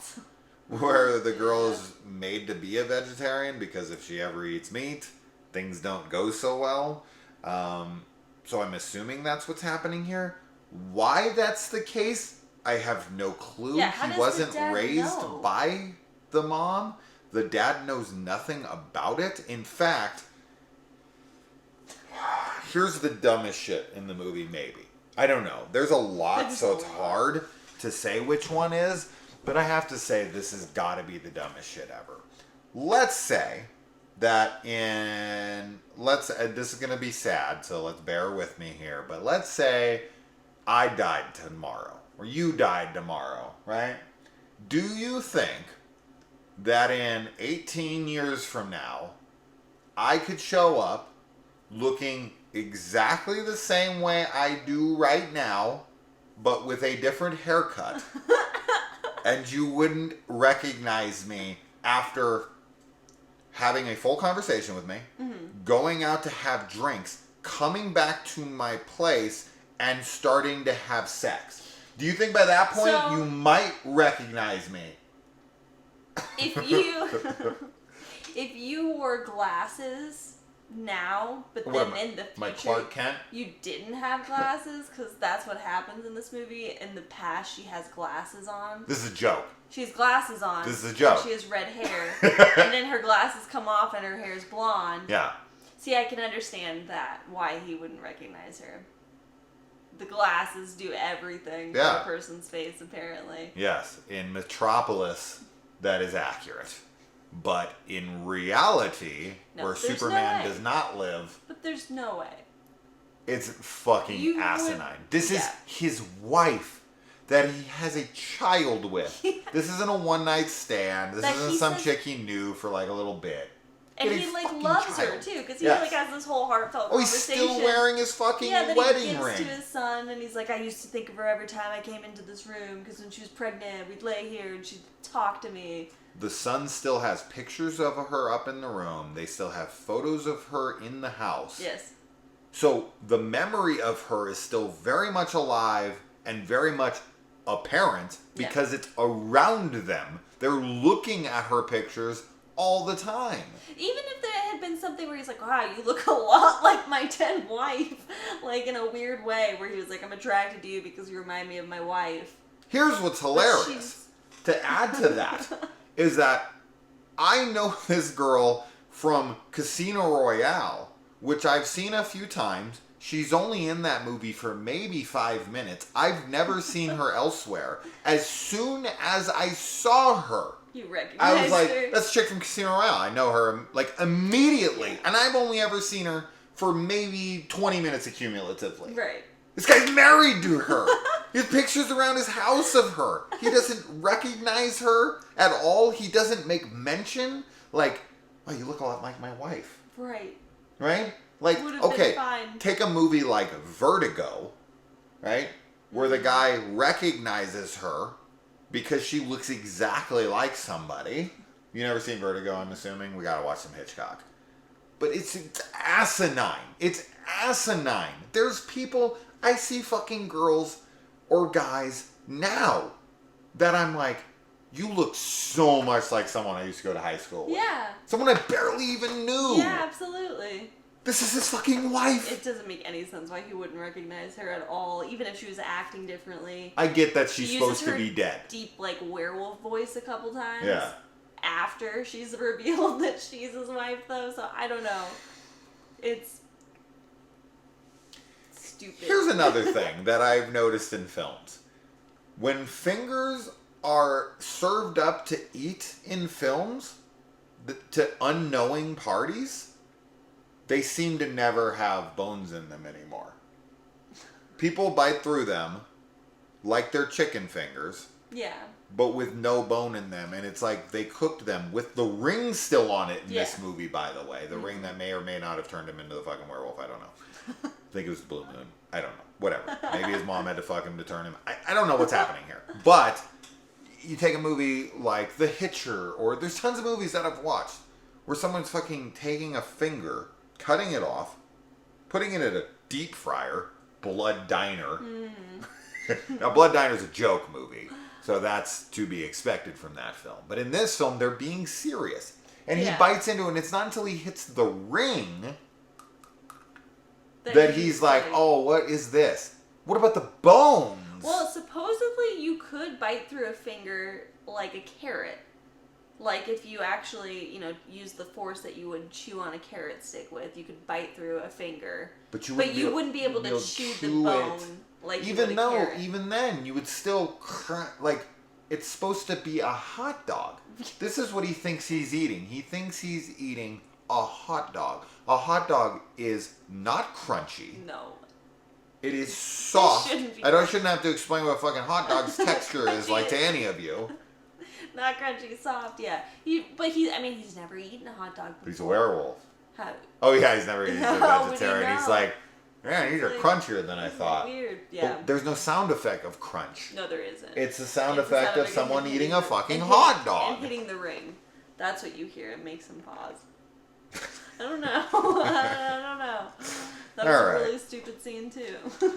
where the girl is made to be a vegetarian because if she ever eats meat, things don't go so well. So I'm assuming that's what's happening here. Why that's the case, I have no clue. Yeah, how he does wasn't the dad raised know? by the mom. The dad knows nothing about it. In fact, here's the dumbest shit in the movie, maybe. I don't know. There's a lot, so it's hard to say which one is, but I have to say this has got to be the dumbest shit ever. Let's say that this is going to be sad, so let's bear with me here, but let's say I died tomorrow, or you died tomorrow, right? Do you think that in 18 years from now, I could show up looking exactly the same way I do right now, but with a different haircut, and you wouldn't recognize me after having a full conversation with me, going out to have drinks, coming back to my place, and starting to have sex? Do you think by that point you might recognize me? If you wore glasses now, but What then am I, in the future my Clark Kent? you didn't have glasses, because that's what happens in this movie. In the past, she has glasses on. This is a joke. She has glasses on. This is a joke. And she has red hair, and then her glasses come off, and her hair is blonde. Yeah. See, I can understand that, why he wouldn't recognize her. The glasses do everything to a person's face, apparently. Yes, in Metropolis, that is accurate. But in reality, where Superman does not live... But there's no way. It's fucking asinine. This is his wife that he has a child with. This isn't a one-night stand. This isn't some chick he knew for like a little bit. And he loves her too, because he has this whole heartfelt conversation. He's still wearing his fucking wedding ring. To his son, and he's like, I used to think of her every time I came into this room, because when she was pregnant, we'd lay here and she'd talk to me. The son still has pictures of her up in the room. They still have photos of her in the house. Yes. So the memory of her is still very much alive and very much apparent because it's around them. They're looking at her pictures all the time. Even if there had been something where he's like, wow, you look a lot like my dead wife. Like in a weird way where he was like, I'm attracted to you because you remind me of my wife. Here's what's hilarious. To add to that is that I know this girl from Casino Royale, which I've seen a few times. She's only in that movie for maybe 5 minutes. I've never seen her elsewhere. As soon as I saw her, you recognized I was like, her. that's a chick from Casino Royale. I know her, like, immediately. And I've only ever seen her for maybe 20 minutes accumulatively. Right. This guy's married to her. He has pictures around his house of her. He doesn't recognize her at all. He doesn't make mention, like, oh, you look a lot like my wife. Right. Right? Like, okay, take a movie like Vertigo, right? Where the guy recognizes her because she looks exactly like somebody. You never seen Vertigo, I'm assuming? We gotta watch some Hitchcock. But it's asinine. It's asinine. There's people, I see fucking girls or guys now that I'm like, you look so much like someone I used to go to high school with. Yeah. Someone I barely even knew. Yeah, absolutely. This is his fucking wife. It doesn't make any sense why he wouldn't recognize her at all, even if she was acting differently. I get that she's supposed to be dead. Deep, like, werewolf voice a couple times. Yeah. After she's revealed that she's his wife, though, so I don't know. It's stupid. Here's another thing that I've noticed in films. When fingers are served up to eat in films, to unknowing parties, they seem to never have bones in them anymore. People bite through them like they're chicken fingers. Yeah. But with no bone in them. And it's like they cooked them with the ring still on it in this movie, by the way. The ring that may or may not have turned him into the fucking werewolf. I don't know. I think it was the Blue Moon. I don't know. Whatever. Maybe his mom had to fuck him to turn him. I don't know what's happening here. But you take a movie like The Hitcher, or there's tons of movies that I've watched where someone's fucking taking a finger, cutting it off, putting it in a deep fryer, Blood Diner. Now, Blood Diner's a joke movie, so that's to be expected from that film. But in this film, they're being serious. And he bites into it, and it's not until he hits the ring that he's like, oh, what is this? What about the bones? Well, supposedly you could bite through a finger like a carrot. Like if you actually, use the force that you would chew on a carrot stick with, you could bite through a finger. But you wouldn't be able to chew the bone like you would a carrot. Even then, you would still like it's supposed to be a hot dog. This is what he thinks he's eating. He thinks he's eating a hot dog. A hot dog is not crunchy. No. It is soft. I shouldn't have to explain what a fucking hot dog's texture is like to any of you. Not crunchy, soft, yeah. He's never eaten a hot dog before. But he's a werewolf. How? Oh yeah, he's never eaten a vegetarian. He's like, man, these are crunchier than I thought. Weird, yeah. But there's no sound effect of crunch. No, there isn't. It's the sound effect of someone eating a fucking hot dog. And hitting the ring. That's what you hear. It makes him pause. I don't know. I don't know. That was a really stupid scene, too.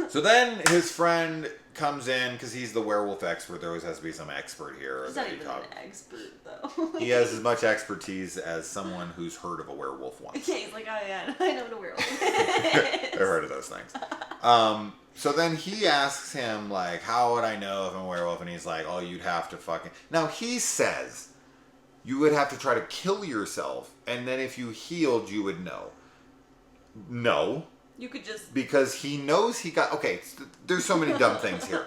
So then his friend comes in, because he's the werewolf expert. There always has to be some expert here. He's not even an expert, though. He has as much expertise as someone who's heard of a werewolf once. Yeah, he's like, oh yeah, I know what a werewolf is. I've heard of those things. So then he asks him, like, how would I know if I'm a werewolf? And he's like, oh, you'd have to fucking... Now, he says you would have to try to kill yourself, and then if you healed, you would know. No. You could just... Because he knows he got... Okay, there's so many dumb things here.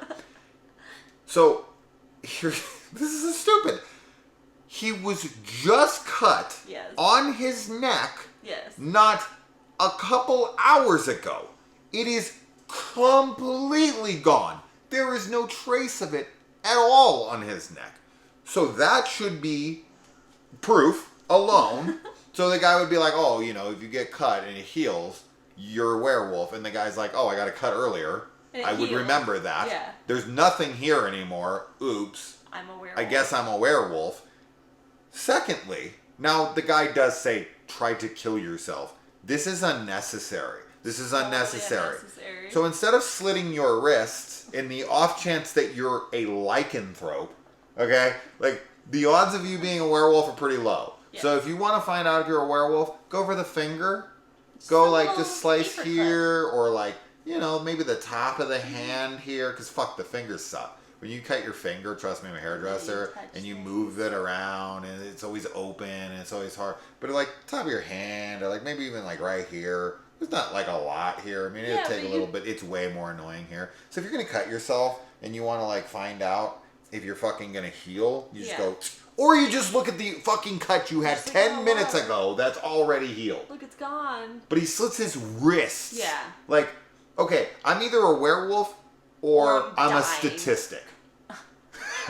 So, here, this is stupid. He was just cut on his neck not a couple hours ago. It is completely gone. There is no trace of it at all on his neck. So that should be proof alone. So the guy would be like, oh, if you get cut and it heals, you're a werewolf. And the guy's like, oh, I got a cut earlier. I would remember that. Yeah. There's nothing here anymore. Oops. I'm a werewolf. I guess I'm a werewolf. Secondly, now the guy does say, try to kill yourself. This is unnecessary. This is unnecessary. So instead of slitting your wrists in the off chance that you're a lycanthrope, okay, like the odds of you being a werewolf are pretty low. Yeah. So if you want to find out if you're a werewolf, go for the finger. Go just slice here or maybe the top of the hand here, because fuck, the fingers suck. When you cut your finger, trust me, I'm a hairdresser, and you move it around, and it's always open, and it's always hard. But top of your hand, or maybe even right here, there's not a lot here. I mean, it'll take a little bit. It's way more annoying here. So if you're gonna cut yourself and you want to find out if you're fucking gonna heal, you just go, or you just look at the fucking cut you had 10 minutes ago that's already healed. Look, it's gone. But he slits his wrists. Yeah. Okay, I'm either a werewolf or I'm a statistic.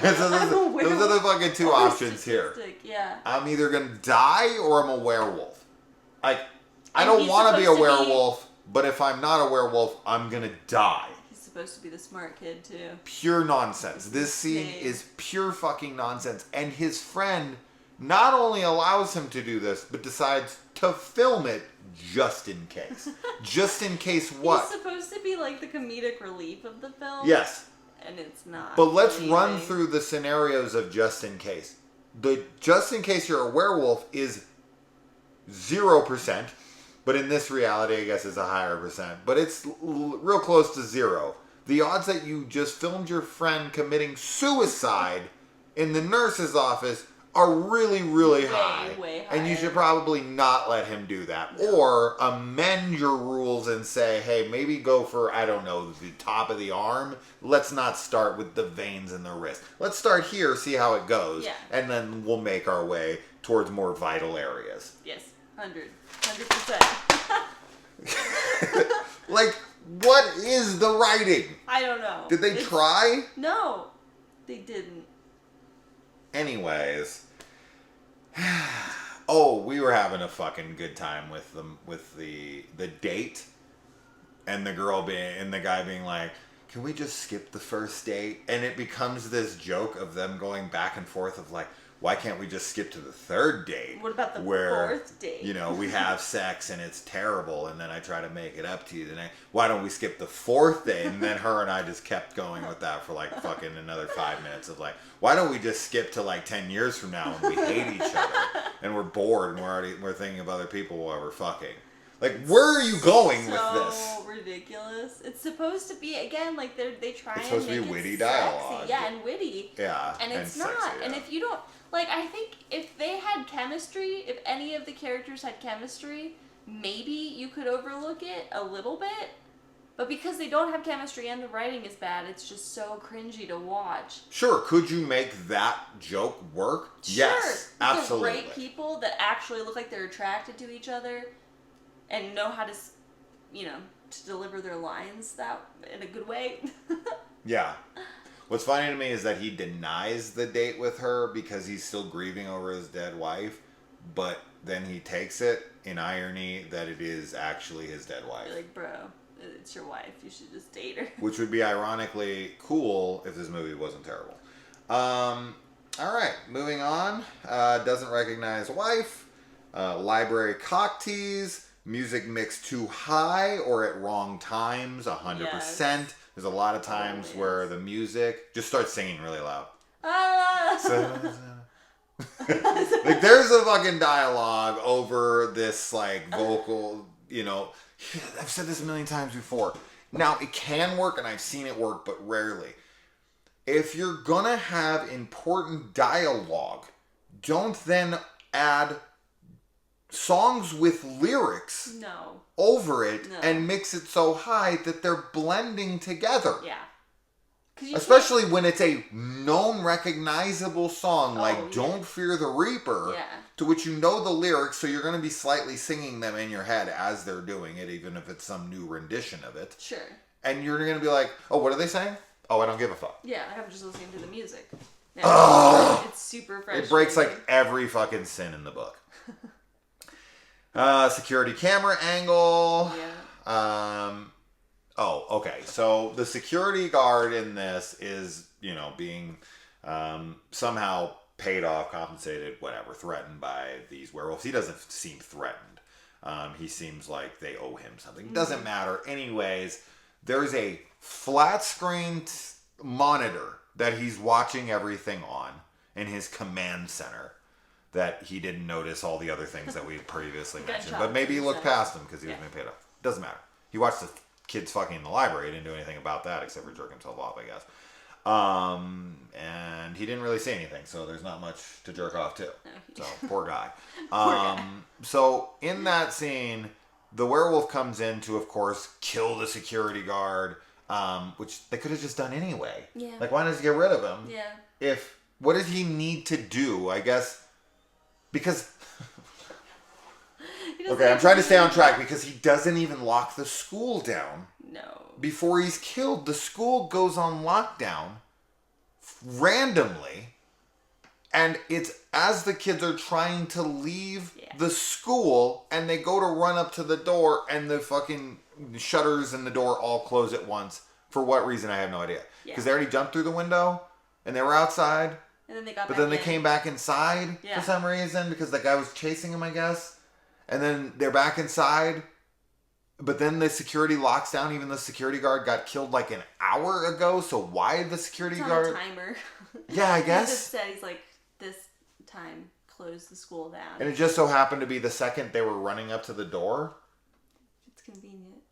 Those are the fucking two options here. Yeah. I'm either gonna die or I'm a werewolf. I don't want to be a werewolf, but if I'm not a werewolf, I'm gonna die. He's supposed to be the smart kid too. Pure nonsense. This scene is pure fucking nonsense, and his friend not only allows him to do this, but decides to film it just in case. Just in case what? He's supposed to be the comedic relief of the film. Yes. And it's not. But let's run through the scenarios of just in case. The just in case you're a werewolf is 0%, but in this reality, I guess it's a higher percent. But it's real close to 0. The odds that you just filmed your friend committing suicide in the nurse's office are really, really high. Way higher. And you should probably not let him do that. No. Or amend your rules and say, hey, maybe go for, I don't know, the top of the arm. Let's not start with the veins in the wrist. Let's start here, see how it goes. Yeah. And then we'll make our way towards more vital areas. Yes, 100%. What is the writing? I don't know. Did they try? No, they didn't. Anyways, we were having a fucking good time with the date, and the guy being like, can we just skip the first date? And it becomes this joke of them going back and forth of like, why can't we just skip to the third date? What about the where, fourth date? You know, we have sex and it's terrible, and then I try to make it up to you. Why don't we skip the fourth date? And then her and I just kept going with that for like fucking another 5 minutes of like, why don't we just skip to like 10 years from now when we hate each other and we're bored and we're thinking of other people while we're fucking. Like, where are you going with this? So ridiculous. It's supposed to be, again, like they try it's and supposed make to be it witty sexy. dialogue. Yeah, and witty. Yeah, and it's sexy, not. yeah. And if you don't, like, I think if they had chemistry, if any of the characters had chemistry, maybe you could overlook it a little bit. But because they don't have chemistry and the writing is bad, it's just so cringy to watch. Sure, could you make that joke work? Sure. Yes, absolutely. They're great people that actually look like they're attracted to each other and know how to, to deliver their lines that in a good way. Yeah. What's funny to me is that he denies the date with her because he's still grieving over his dead wife, but then he takes it in irony that it is actually his dead wife. You're like, bro, it's your wife. You should just date her. Which would be ironically cool if this movie wasn't terrible. All right, moving on. Doesn't recognize wife. Library cock tease. Music mixed too high or at wrong times. 100%. Yes. There's a lot of times where the music just starts singing really loud. Like there's a fucking dialogue over this like vocal, I've said this a million times before. Now it can work and I've seen it work, but rarely. If you're gonna have important dialogue, don't then add songs with lyrics over it and mix it so high that they're blending together. Yeah. Especially when it's a known, recognizable song like Don't Fear the Reaper, to which you know the lyrics, so you're going to be slightly singing them in your head as they're doing it, even if it's some new rendition of it. Sure. And you're going to be like, oh, what are they saying? Oh, I don't give a fuck. Yeah, I'm just listening to the music. Yeah, it's super frustrating. It breaks like every fucking sin in the book. Security camera angle. Yeah. Okay. So the security guard in this is, being somehow paid off, compensated, whatever, threatened by these werewolves. He doesn't seem threatened. He seems like they owe him something. Doesn't matter. Anyways, there's a flat screen monitor that he's watching everything on in his command center. That he didn't notice all the other things that we had previously mentioned. But maybe he looked past them because he was being paid off. Doesn't matter. He watched the kids fucking in the library. He didn't do anything about that except for jerk himself off, I guess. And he didn't really say anything, so there's not much to jerk off to. So, poor guy. So, in that scene, the werewolf comes in to, of course, kill the security guard, which they could have just done anyway. Yeah. Like, why not you get rid of him? Yeah. What does he need to do? I guess... Because, okay, I'm trying to stay on track because he doesn't even lock the school down. No. Before he's killed, the school goes on lockdown randomly. And it's as the kids are trying to leave the school and they go to run up to the door and the fucking shutters and the door all close at once. For what reason, I have no idea. Because they already jumped through the window and they were outside. And then they got But back then they in. came back inside for some reason because the guy was chasing him, I guess. And then they're back inside. But then the security locks down. Even the security guard got killed like an hour ago. So why the security guard? On a timer. Yeah, I guess. He just said, he's like, this time, close the school down. And it just so happened to be the second they were running up to the door. It's convenient.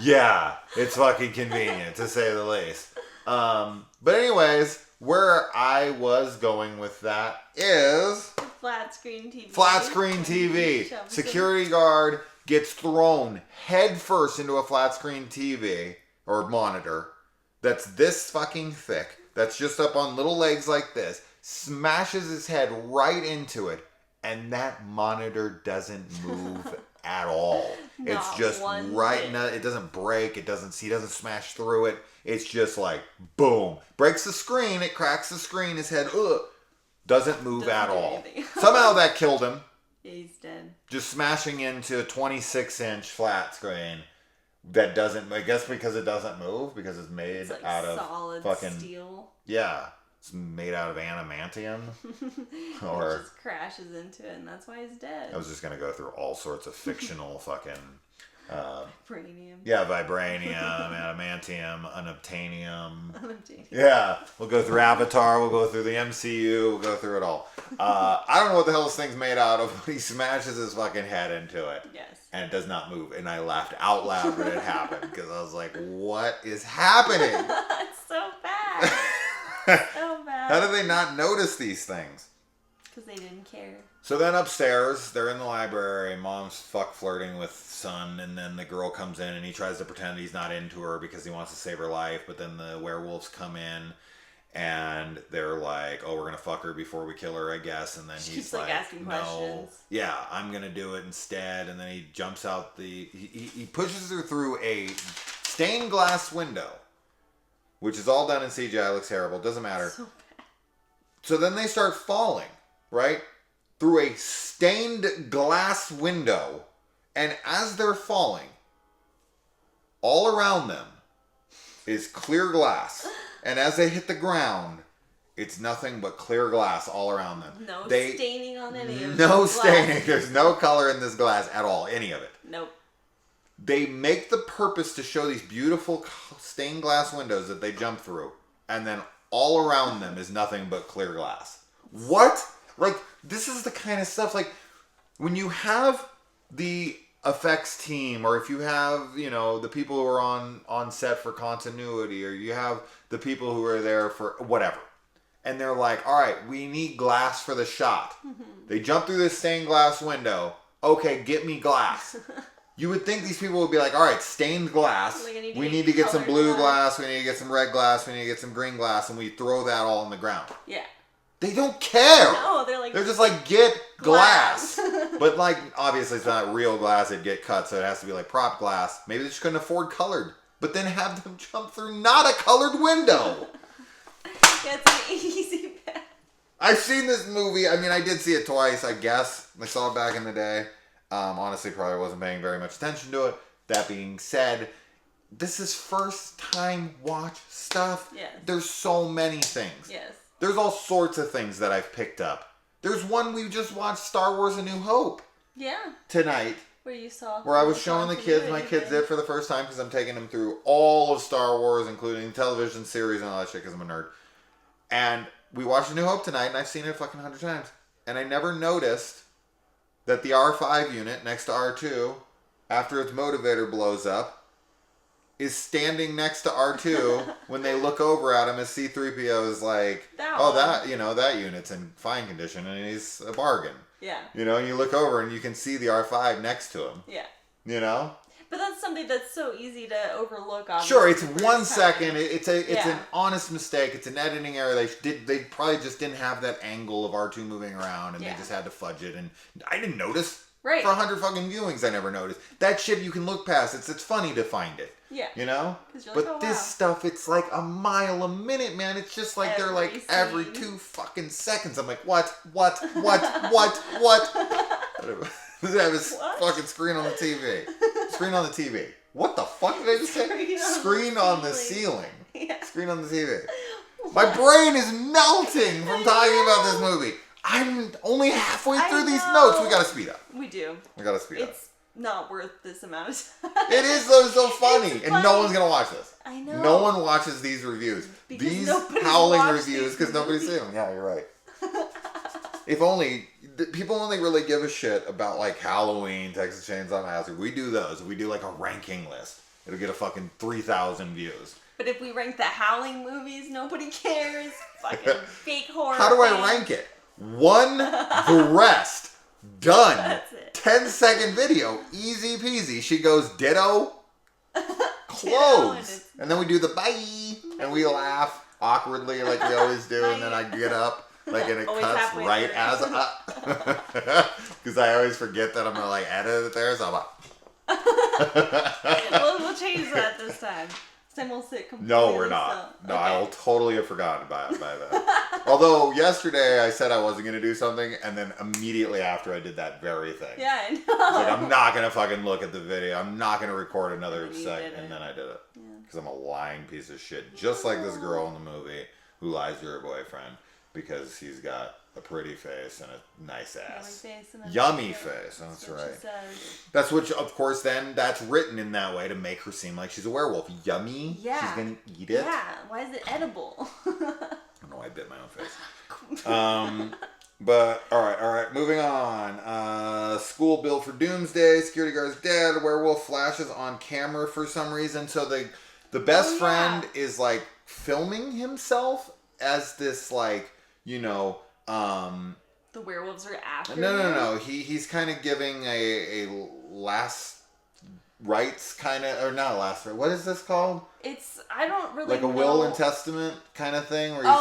Yeah, it's fucking convenient to say the least. But anyways, where I was going with that is... Flat screen TV. Flat screen TV. Security guard gets thrown head first into a flat screen TV or monitor that's this fucking thick, that's just up on little legs like this, smashes his head right into it, and that monitor doesn't move at all. It's just right now. It doesn't break. He doesn't smash through it. It's just like boom, breaks the screen. It cracks the screen. His head doesn't move at all. Somehow that killed him. Yeah, he's dead. Just smashing into a 26-inch flat screen that doesn't, I guess because it doesn't move, because it's made It's like out of solid fucking steel. Yeah, it's made out of adamantium. Or it just crashes into it, and that's why he's dead. I was just gonna go through all sorts of fictional fucking Vibranium. yeah, vibranium, adamantium, unobtainium. Yeah, we'll go through Avatar, we'll go through the MCU, we'll go through it all. I don't know what the hell this thing's made out of, but he smashes his fucking head into it. Yes. And it does not move. And I laughed out loud when it happened, because I was like, what is happening? It's so bad. So bad. How do they not notice these things? Because they didn't care. So then upstairs, they're in the library, mom's flirting with son, and then the girl comes in and he tries to pretend he's not into her because he wants to save her life, but then the werewolves come in and they're like, oh, we're gonna fuck her before we kill her, I guess, and then he's like asking no, questions. yeah, I'm gonna do it instead, and then he jumps out he pushes her through a stained glass window, which is all done in CGI, looks terrible, doesn't matter. So bad. So then they start falling, right? Through a stained glass window. And as they're falling, all around them is clear glass. And as they hit the ground, it's nothing but clear glass all around them. No staining on any of it. No staining. There's no color in this glass at all. Any of it. Nope. They make the purpose to show these beautiful stained glass windows that they jump through. And then all around them is nothing but clear glass. What? Like, this is the kind of stuff, like, when you have the effects team, or if you have, you know, the people who are on set for continuity, or you have the people who are there for whatever, and they're like, all right, we need glass for the shot. They jump through this stained glass window. Okay, get me glass. You would think these people would be like, all right, stained glass. Like, we need to get some blue glass. We need to get some red glass. We need to get some green glass. And we throw that all on the ground. Yeah. They don't care. No, they're just like, get glass. But like, obviously it's not real glass. It'd get cut, so it has to be like prop glass. Maybe they just couldn't afford colored. But then have them jump through not a colored window. Yeah, it's an easy bet. I've seen this movie. I mean, I did see it twice, I guess. I saw it back in the day. Honestly, probably wasn't paying very much attention to it. That being said, this is first time watch stuff. Yes. There's so many things. Yes. There's all sorts of things that I've picked up. There's one we just watched, Star Wars A New Hope. Yeah. Tonight. Where you saw. Where I was showing the kids, my kids did for the first time, because I'm taking them through all of Star Wars, including television series and all that shit, because I'm a nerd. And we watched A New Hope tonight, and I've seen it fucking 100 times. And I never noticed that the R5 unit next to R2, after its motivator blows up, is standing next to R2 when they look over at him as C-3PO is like, that unit's in fine condition and he's a bargain. Yeah. You know, you look over and you can see the R5 next to him. Yeah. You know? But that's something that's so easy to overlook. Sure, it's 1 second. It's an honest mistake. It's an editing error. They probably just didn't have that angle of R2 moving around, and they just had to fudge it. And I didn't notice. Right. For 100 fucking viewings, I never noticed. That shit you can look past. It's funny to find it. Yeah. You know? Like, but this stuff, it's like a mile a minute, man. It's just like they're like every 2 fucking seconds. I'm like, what? I was fucking screen on the TV. Screen on the TV. What the fuck did I just say? Screen on the ceiling. Yeah. Screen on the TV. My brain is melting from talking about this movie. I'm only halfway through these notes. We gotta speed up. We do. We gotta speed up. It's not worth this amount of time. It is though, so funny. And no one's gonna watch this. I know. No one watches these reviews. Because these nobody's Howling watched reviews these because nobody's seen them. Yeah, you're right. If only people only really give a shit about like Halloween, Texas Chainsaw Massacre. We do those. We do like a ranking list. It'll get a fucking 3,000 views. But if we rank the Howling movies, nobody cares. Fucking fake horror. How do I rank it? One, the rest. Done. That's it. 10-second video. Easy peasy. She goes, ditto. Close. And then we do the bye. And we laugh awkwardly like we always do. And then I get up. Like, and it cuts right as up. Because I always forget that I'm going to like edit it there. So I'm like. We'll change that this time. This time we'll sit completely No, we're not. still. No, okay. I will totally have forgotten by that. Although yesterday I said I wasn't going to do something, and then immediately after I did that very thing. Yeah, I know. It's like, I'm not going to fucking look at the video. I'm not going to record another second. And then I did it. Because I'm a lying piece of shit. Just like this girl in the movie who lies to her boyfriend because he's got a pretty face and a nice ass. Yummy face. That's right. That's what, of course, then that's written in that way to make her seem like she's a werewolf. Yummy. Yeah. She's going to eat it. Yeah. Why is it edible? I don't know. I bit my own face. But all right. Moving on. School built for doomsday. Security guard's dead. Werewolf flashes on camera for some reason. So the best friend is like filming himself as this like, you know. The werewolves are after. No. He's kind of giving a last rites kind of, or not a last right. What is this called? I don't really like a know. will and testament kind of thing where he's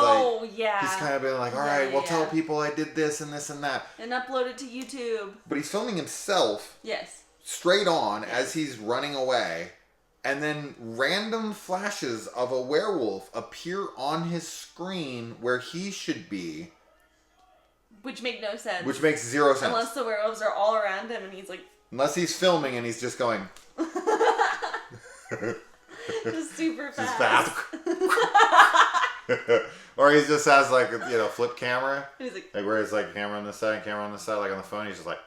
he's kind of been like, all right, tell people I did this and this and that, and upload it to YouTube. But he's filming himself. Yes. Straight on as he's running away, and then random flashes of a werewolf appear on his screen where he should be. Which make no sense. Which makes zero sense. Unless the werewolves are all around him and he's like... Unless he's filming and he's just going... just super fast. Or he just has like a flip camera. He's like where it's like camera on this side, camera on this side, like on the phone. He's just like...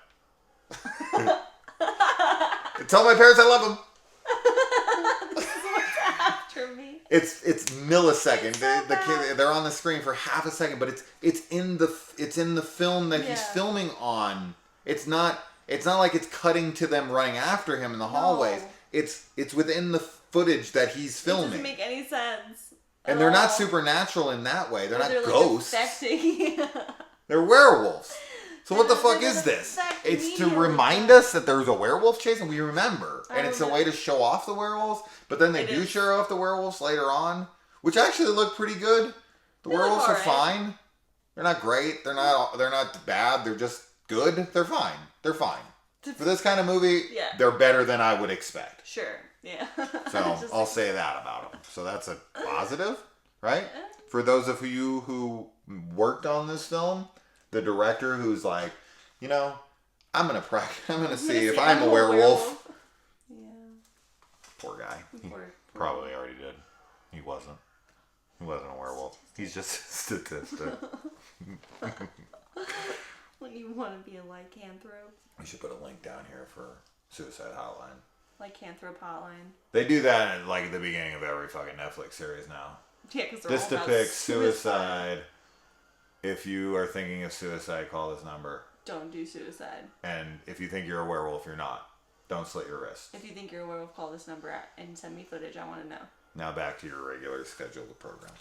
Tell my parents I love them. This is what's after me. It's milliseconds. So they're on the screen for half a second, but it's in the film that he's filming on. It's not like it's cutting to them running after him in the hallways. It's within the footage that he's filming. It doesn't make any sense. And they're not supernatural in that way. They're not ghosts. Affecting. They're werewolves. So what the fuck is this? It's to remind us that there's a werewolf chase, and we remember. And it's a way to show off the werewolves. But then they do show off the werewolves later on, which actually look pretty good. The werewolves are fine. They're not great. They're not bad. They're just good. They're fine. They're fine. For this kind of movie, they're better than I would expect. Sure. Yeah. So I'll say that about them. So that's a positive, right? For those of you who worked on this film, the director who's like, I'm gonna see if I'm a werewolf. Yeah. Poor guy. He probably already did. He wasn't a werewolf. He's just a statistic. When you want to be a lycanthrope. We should put a link down here for Suicide Hotline. Lycanthrope Hotline. They do that at the beginning of every fucking Netflix series now. Yeah, because this depicts suicide. If you are thinking of suicide, call this number. Don't do suicide. And if you think you're a werewolf, you're not. Don't slit your wrist. If you think you're a werewolf, call this number and send me footage. I want to know. Now back to your regular scheduled program.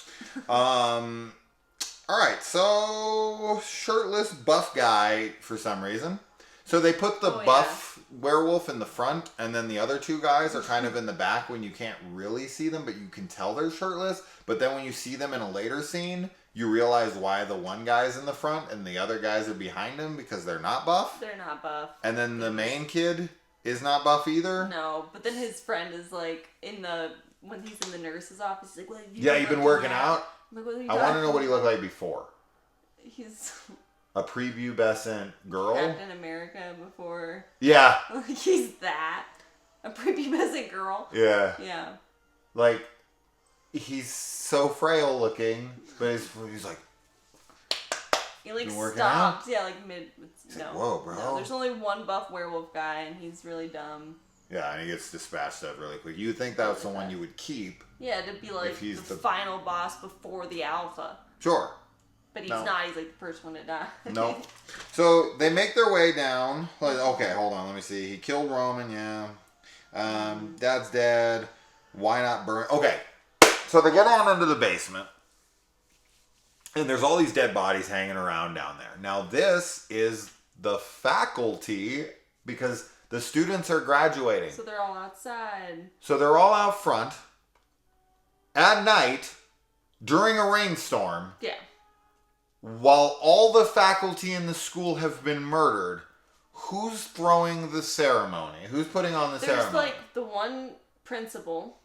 All right, so shirtless buff guy for some reason. So they put the buff werewolf in the front, and then the other two guys are kind of in the back when you can't really see them, but you can tell they're shirtless. But then when you see them in a later scene, you realize why the one guy's in the front and the other guys are behind him because they're not buff. They're not buff. And then the main kid is not buff either. No, but then his friend is like when he's in the nurse's office, he's like, "Well, you've been working out." I'm like, I want to know what he looked like before. He's a prepubescent girl. Captain America before. Yeah. He's that. A prepubescent girl. Yeah. Yeah. Like, he's so frail looking, but he's like. He stops. Yeah, mid. No. Like, whoa, bro. No, there's only one buff werewolf guy, and he's really dumb. Yeah, and he gets dispatched up really quick. You would think that was the one you would keep. Yeah, to be like the final boss before the alpha. Sure. But he's not. He's like the first one to die. No. So they make their way down. Okay, hold on. Let me see. He killed Roman, yeah. Dad's dead. Why not burn? Okay. So they go down into the basement. And there's all these dead bodies hanging around down there. Now this is the faculty because the students are graduating. So they're all outside. So they're all out front at night during a rainstorm. Yeah. While all the faculty in the school have been murdered, who's throwing the ceremony? Who's putting on the ceremony? There's the one principal,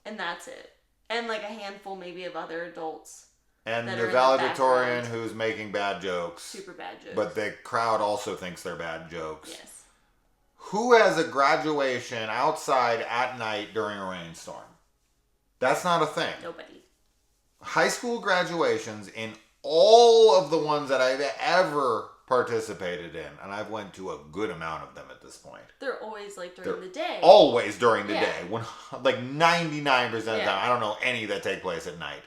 and that's it. And a handful maybe of other adults. And that the are in valedictorian background. who's making bad jokes. Super bad jokes. But the crowd also thinks they're bad jokes. Yes. Who has a graduation outside at night during a rainstorm? That's not a thing. Nobody. High school graduations in all of the ones that I've ever participated in, and I've went to a good amount of them at this point. They're always like during the day. Always during the Yeah. day. When, like 99% of the Yeah. time. I don't know any that take place at night.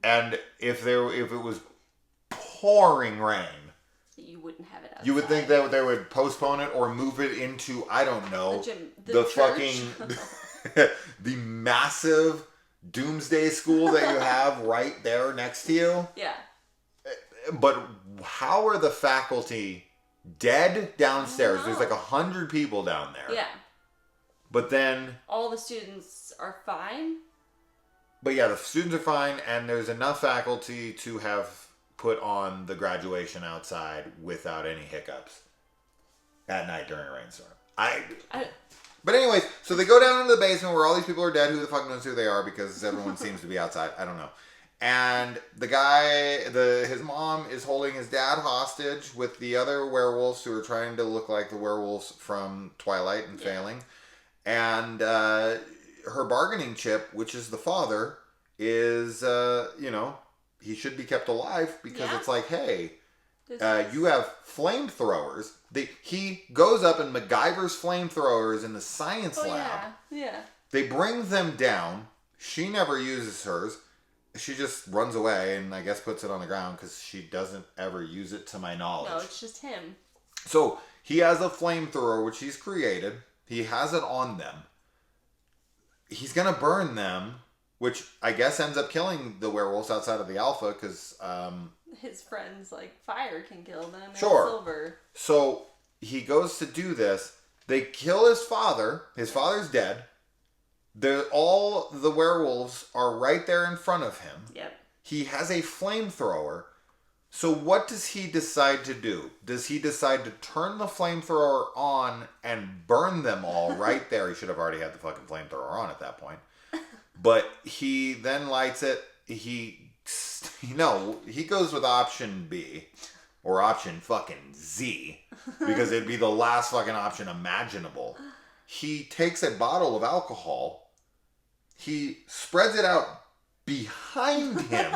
And if it was pouring rain, you wouldn't have it outside. you would think that they would postpone it or move it into, I don't know, the gym, the church. fucking, the massive doomsday school that you have right there next to you. Yeah. But how are the faculty dead downstairs? There's like 100 people down there. Yeah. But then... all the students are fine. But yeah, the students are fine, and there's enough faculty to have put on the graduation outside without any hiccups at night during a rainstorm. But anyways, so they go down into the basement where all these people are dead. Who the fuck knows who they are, because everyone seems to be outside. I don't know. And the guy, his mom is holding his dad hostage with the other werewolves who are trying to look like the werewolves from Twilight and failing. And her bargaining chip, which is the father, is, he should be kept alive because it's like, hey, you have flamethrowers. He goes up and MacGyver's flamethrowers in the science lab. Yeah. They bring them down. She never uses hers. She just runs away and I guess puts it on the ground because she doesn't ever use it to my knowledge. No, it's just him. So he has a flamethrower which he's created. He has it on them. He's going to burn them, which I guess ends up killing the werewolves outside of the alpha because... his friends, like, fire can kill them. And Sure. silver. So he goes to do this. They kill his father. His father's dead. All the werewolves are right there in front of him. Yep. He has a flamethrower. So what does he decide to do? Does he decide to turn the flamethrower on and burn them all right there? He should have already had the fucking flamethrower on at that point. But he then lights it. He goes with option B. Or option fucking Z. Because it'd be the last fucking option imaginable. He takes a bottle of alcohol. He spreads it out behind him.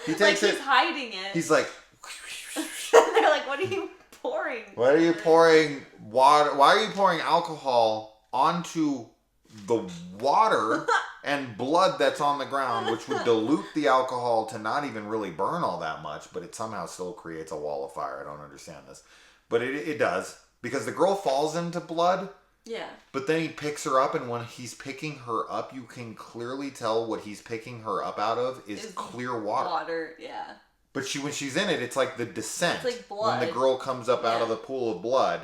He takes he's hiding it. He's like... They're like, what are you pouring? Why are you pouring water? Why are you pouring alcohol onto the water and blood that's on the ground, which would dilute the alcohol to not even really burn all that much, but it somehow still creates a wall of fire. I don't understand this. But it does. Because the girl falls into blood. Yeah. But then he picks her up, and when he's picking her up, you can clearly tell what he's picking her up out of is clear water. Water, yeah. But when she's in it, it's like the descent. It's like blood. When the girl comes up out of the pool of blood,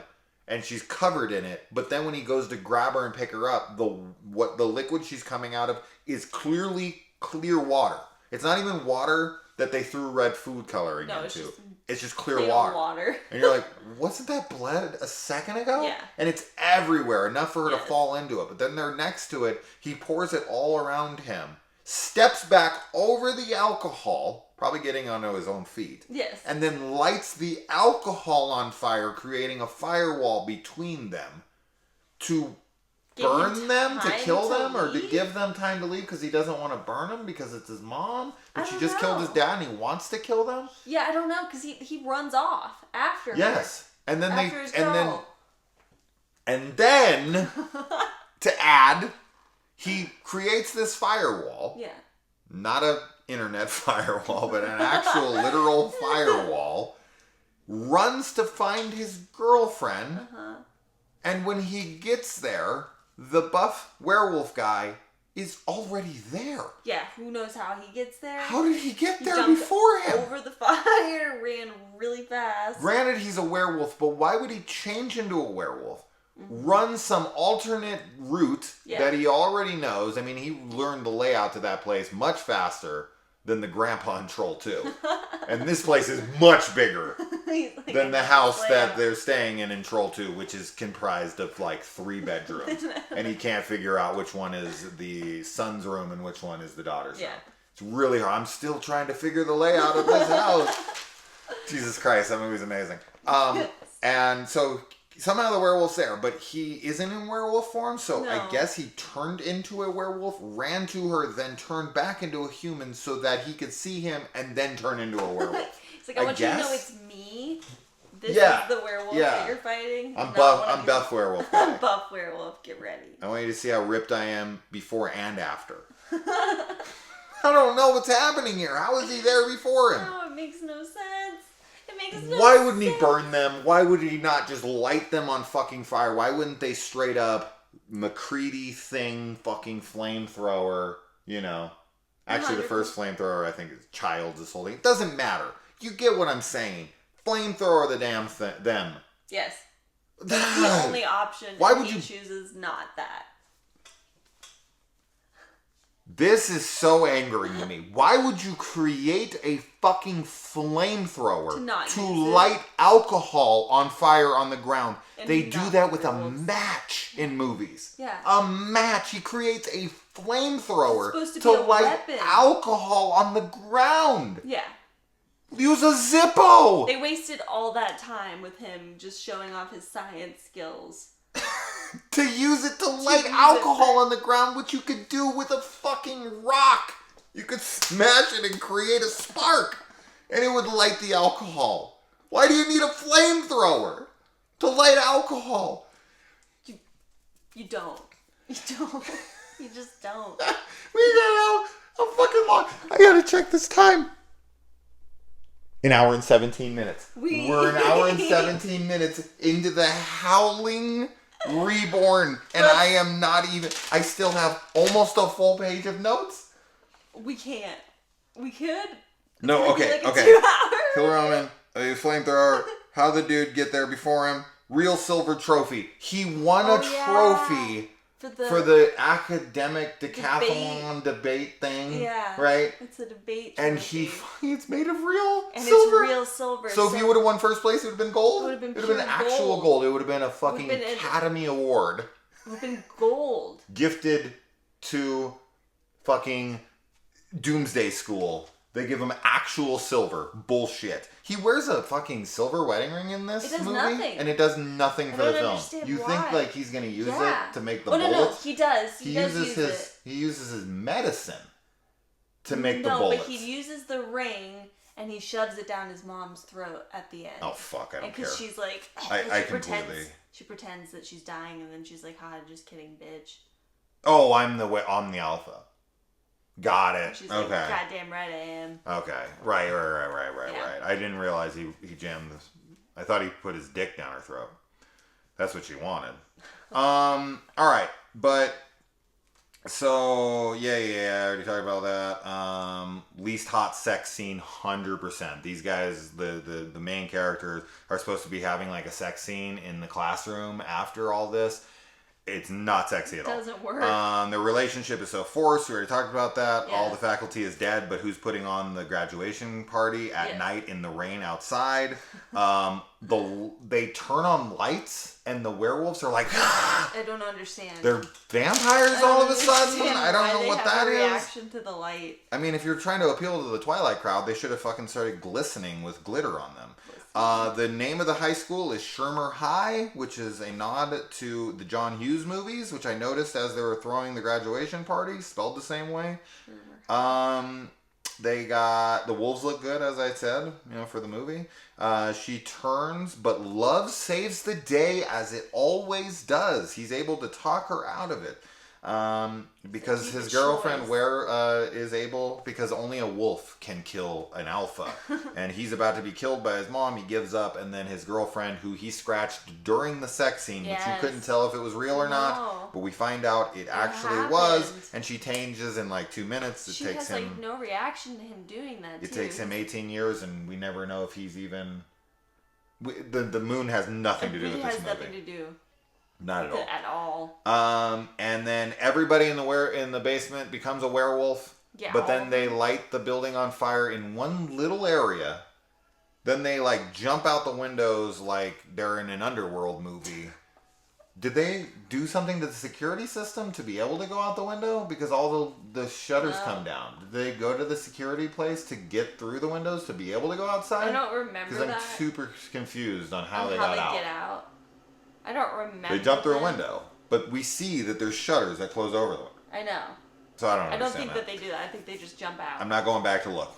and she's covered in it. But then when he goes to grab her and pick her up, the liquid she's coming out of is clearly clear water. It's not even water that they threw red food coloring into. It's just clear water. And you're like, wasn't that blood a second ago? Yeah. And it's everywhere, enough for her to fall into it. But then they're next to it. He pours it all around him. Steps back over the alcohol, probably getting onto his own feet. Yes. And then lights the alcohol on fire, creating a firewall between them to burn them, to kill them, or to give them time to leave because he doesn't want to burn them because it's his mom. But she just killed his dad and he wants to kill them. Yeah, I don't know because he runs off after her. Yes, and then after his girl. and then to add, he creates this firewall. Yeah. Not a internet firewall, but an actual literal firewall. Runs to find his girlfriend. And when he gets there, the buff werewolf guy is already there. Yeah, who knows how he gets there? How did he get there jumped before him? Over the fire, ran really fast. Granted, he's a werewolf, but why would he change into a werewolf? Run some alternate route that he already knows. I mean, he learned the layout to that place much faster than the grandpa in Troll 2. And this place is much bigger than the house that they're staying in Troll 2, which is comprised of like 3 bedrooms. And he can't figure out which one is the son's room and which one is the daughter's room. It's really hard. I'm still trying to figure the layout of this house. Jesus Christ, that movie's amazing. And so somehow the werewolf's there, but he isn't in werewolf form, so No. I guess he turned into a werewolf, ran to her, then turned back into a human so that he could see him and then turn into a werewolf. It's like, I want you to know it's me. This is the werewolf Yeah. that you're fighting. I'm Buff Werewolf. I'm Buff Werewolf. Get ready. I want you to see how ripped I am before and after. I don't know what's happening here. How is he there before him? No, it makes no sense. It makes no Why sense. wouldn't he burn them? Why would he not just light them on fucking fire? Why wouldn't they straight up McCready thing fucking flamethrower, you know? Actually, the first flamethrower I think is Childs is holding. It doesn't matter. You get what I'm saying. Flamethrower the damn them. Yes. That's the only option. Why and would he you chooses not that? This is so angering to me. Why would you create a fucking flamethrower to light alcohol on fire on the ground? And they do that with a match in movies. Yeah. A match. He creates a flamethrower to light weapon. alcohol on the ground. Yeah. Use a Zippo! They wasted all that time with him just showing off his science skills. To use it to light alcohol on the ground, which you could do with a fucking rock. You could smash it and create a spark, and it would light the alcohol. Why do you need a flamethrower to light alcohol? You don't. You don't. You just don't. We got a fucking long. I gotta check this time. An hour and 17 minutes. We're an hour and 17 minutes into the Howling Reborn, and I am not even. I still have almost a full page of notes. We can't. We could. No, okay, like okay. 2 hours. Kill Roman, a flamethrower. How the dude get there before him? Real silver trophy. He won a trophy for the academic decathlon debate thing. Yeah, right. It's a debate. And it's made of real and silver. It's real silver. So if you would have won first place, it would have been gold. It would have been, actual gold. It would have been a fucking Academy Award. It would have been gold. Gifted to fucking Doomsday School. They give him actual silver. Bullshit. He wears a fucking silver wedding ring in this movie. Nothing. And it does nothing for the film. You why. think like he's gonna use it to make the bullets? No, he does. He uses his medicine to make the bullets. No, but he uses the ring and he shoves it down his mom's throat at the end. Oh fuck, I don't care. Because she's like, she pretends that she's dying, and then she's like, "Ha, just kidding, bitch." Oh, I'm the alpha. Got it. She's okay. Like, goddamn right I am. Okay. Right. I didn't realize he jammed this. I thought he put his dick down her throat. That's what she wanted. All right. But so yeah, I already talked about that. Least hot sex scene, 100%. These guys, the main characters, are supposed to be having like a sex scene in the classroom after all this. It's not sexy at all. It doesn't work. Their relationship is so forced. We already talked about that. Yeah. All the faculty is dead, but who's putting on the graduation party at night in the rain outside? They turn on lights, and the werewolves are like, I don't understand. They're vampires all of a sudden? I don't know what that is. Reaction to the light. I mean, if you're trying to appeal to the Twilight crowd, they should have fucking started glistening with glitter on them. The name of the high school is Shermer High, which is a nod to the John Hughes movies, which I noticed as they were throwing the graduation party, spelled the same way. They got the wolves look good, as I said, for the movie. She turns, but love saves the day, as it always does. He's able to talk her out of it. Because his girlfriend is able, because only a wolf can kill an alpha. And he's about to be killed by his mom. He gives up, and then his girlfriend, who he scratched during the sex scene, which you couldn't tell if it was real or not, but we find out it actually was, and she changes in like 2 minutes. She has like no reaction to him doing that. It takes him 18 years, and we never know if he's even. The moon has nothing to do with this movie. It has nothing to do. Not at all. And then everybody in the basement becomes a werewolf. Yeah. But then they light the building on fire in one little area. Then they like jump out the windows like they're in an underworld movie. Did they do something to the security system to be able to go out the window? Because all the shutters come down. Did they go to the security place to get through the windows to be able to go outside? I don't remember that. Because I'm super confused on how they get out. out. I don't remember. They jumped through a window, but we see that there's shutters that close over them. I know. So I don't. I don't think that they do that. I think they just jump out. I'm not going back to look.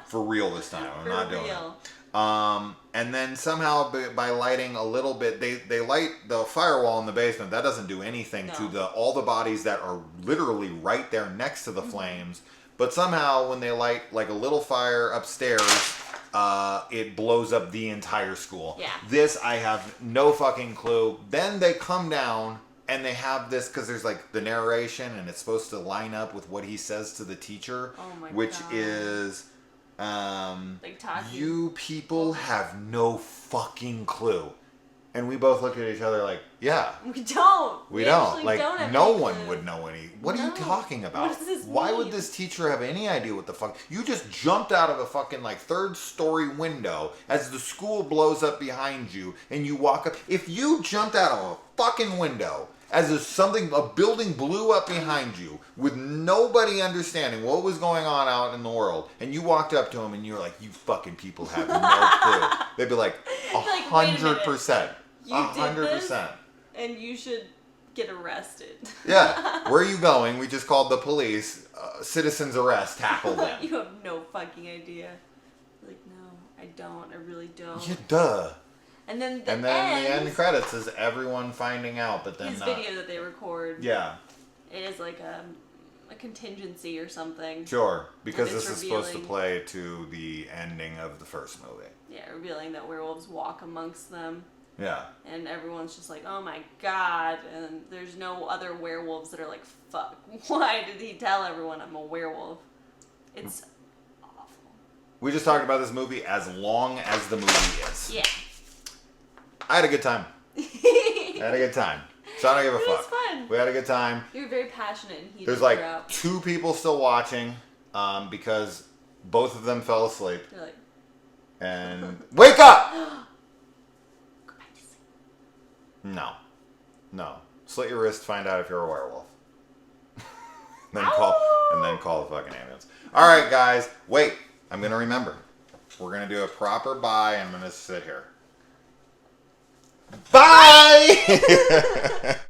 For real this time. I'm not doing it. And then somehow by lighting a little bit, they light the firewall in the basement. That doesn't do anything to all the bodies that are literally right there next to the flames. But somehow when they light like a little fire upstairs, it blows up the entire school. Yeah. This I have no fucking clue. Then they come down and they have this because there's like the narration and it's supposed to line up with what he says to the teacher, which is. Like talking. You people have no fucking clue. And we both looked at each other like, yeah. We don't. We don't. Like, don't have no any one clue. would know any. What are you talking about? What does this Why mean? would this teacher have any idea what the fuck? You just jumped out of a fucking like 3rd-story window as the school blows up behind you and you walk up. If you jumped out of a fucking window as if a building blew up behind you with nobody understanding what was going on out in the world, and you walked up to him and you were like, you fucking people have no clue. They'd be like, 100%. You did this, 100%. and you should get arrested. Yeah. Where are you going? We just called the police. Citizens arrest. Tackle them. You have no fucking idea. Like, no, I don't. I really don't. Yeah, duh. And then the end credits is everyone finding out, but then his video that they record. Yeah. It is like a contingency or something. Sure, because this is supposed to play to the ending of the first movie. Yeah, revealing that werewolves walk amongst them. Yeah. And everyone's just like, oh my god. And there's no other werewolves that are like, fuck, why did he tell everyone I'm a werewolf? It's awful. We just talked about this movie as long as the movie is. Yeah. I had a good time. I had a good time. So I don't give a fuck. It was fun. We had a good time. You were very passionate and heated. There's like throughout. 2 people still watching because both of them fell asleep. You're like, and wake up! go back to sleep. No. Slit your wrist, find out if you're a werewolf. then call the fucking ambulance. All right, guys. Wait. I'm going to remember. We're going to do a proper bye. I'm going to sit here. Bye!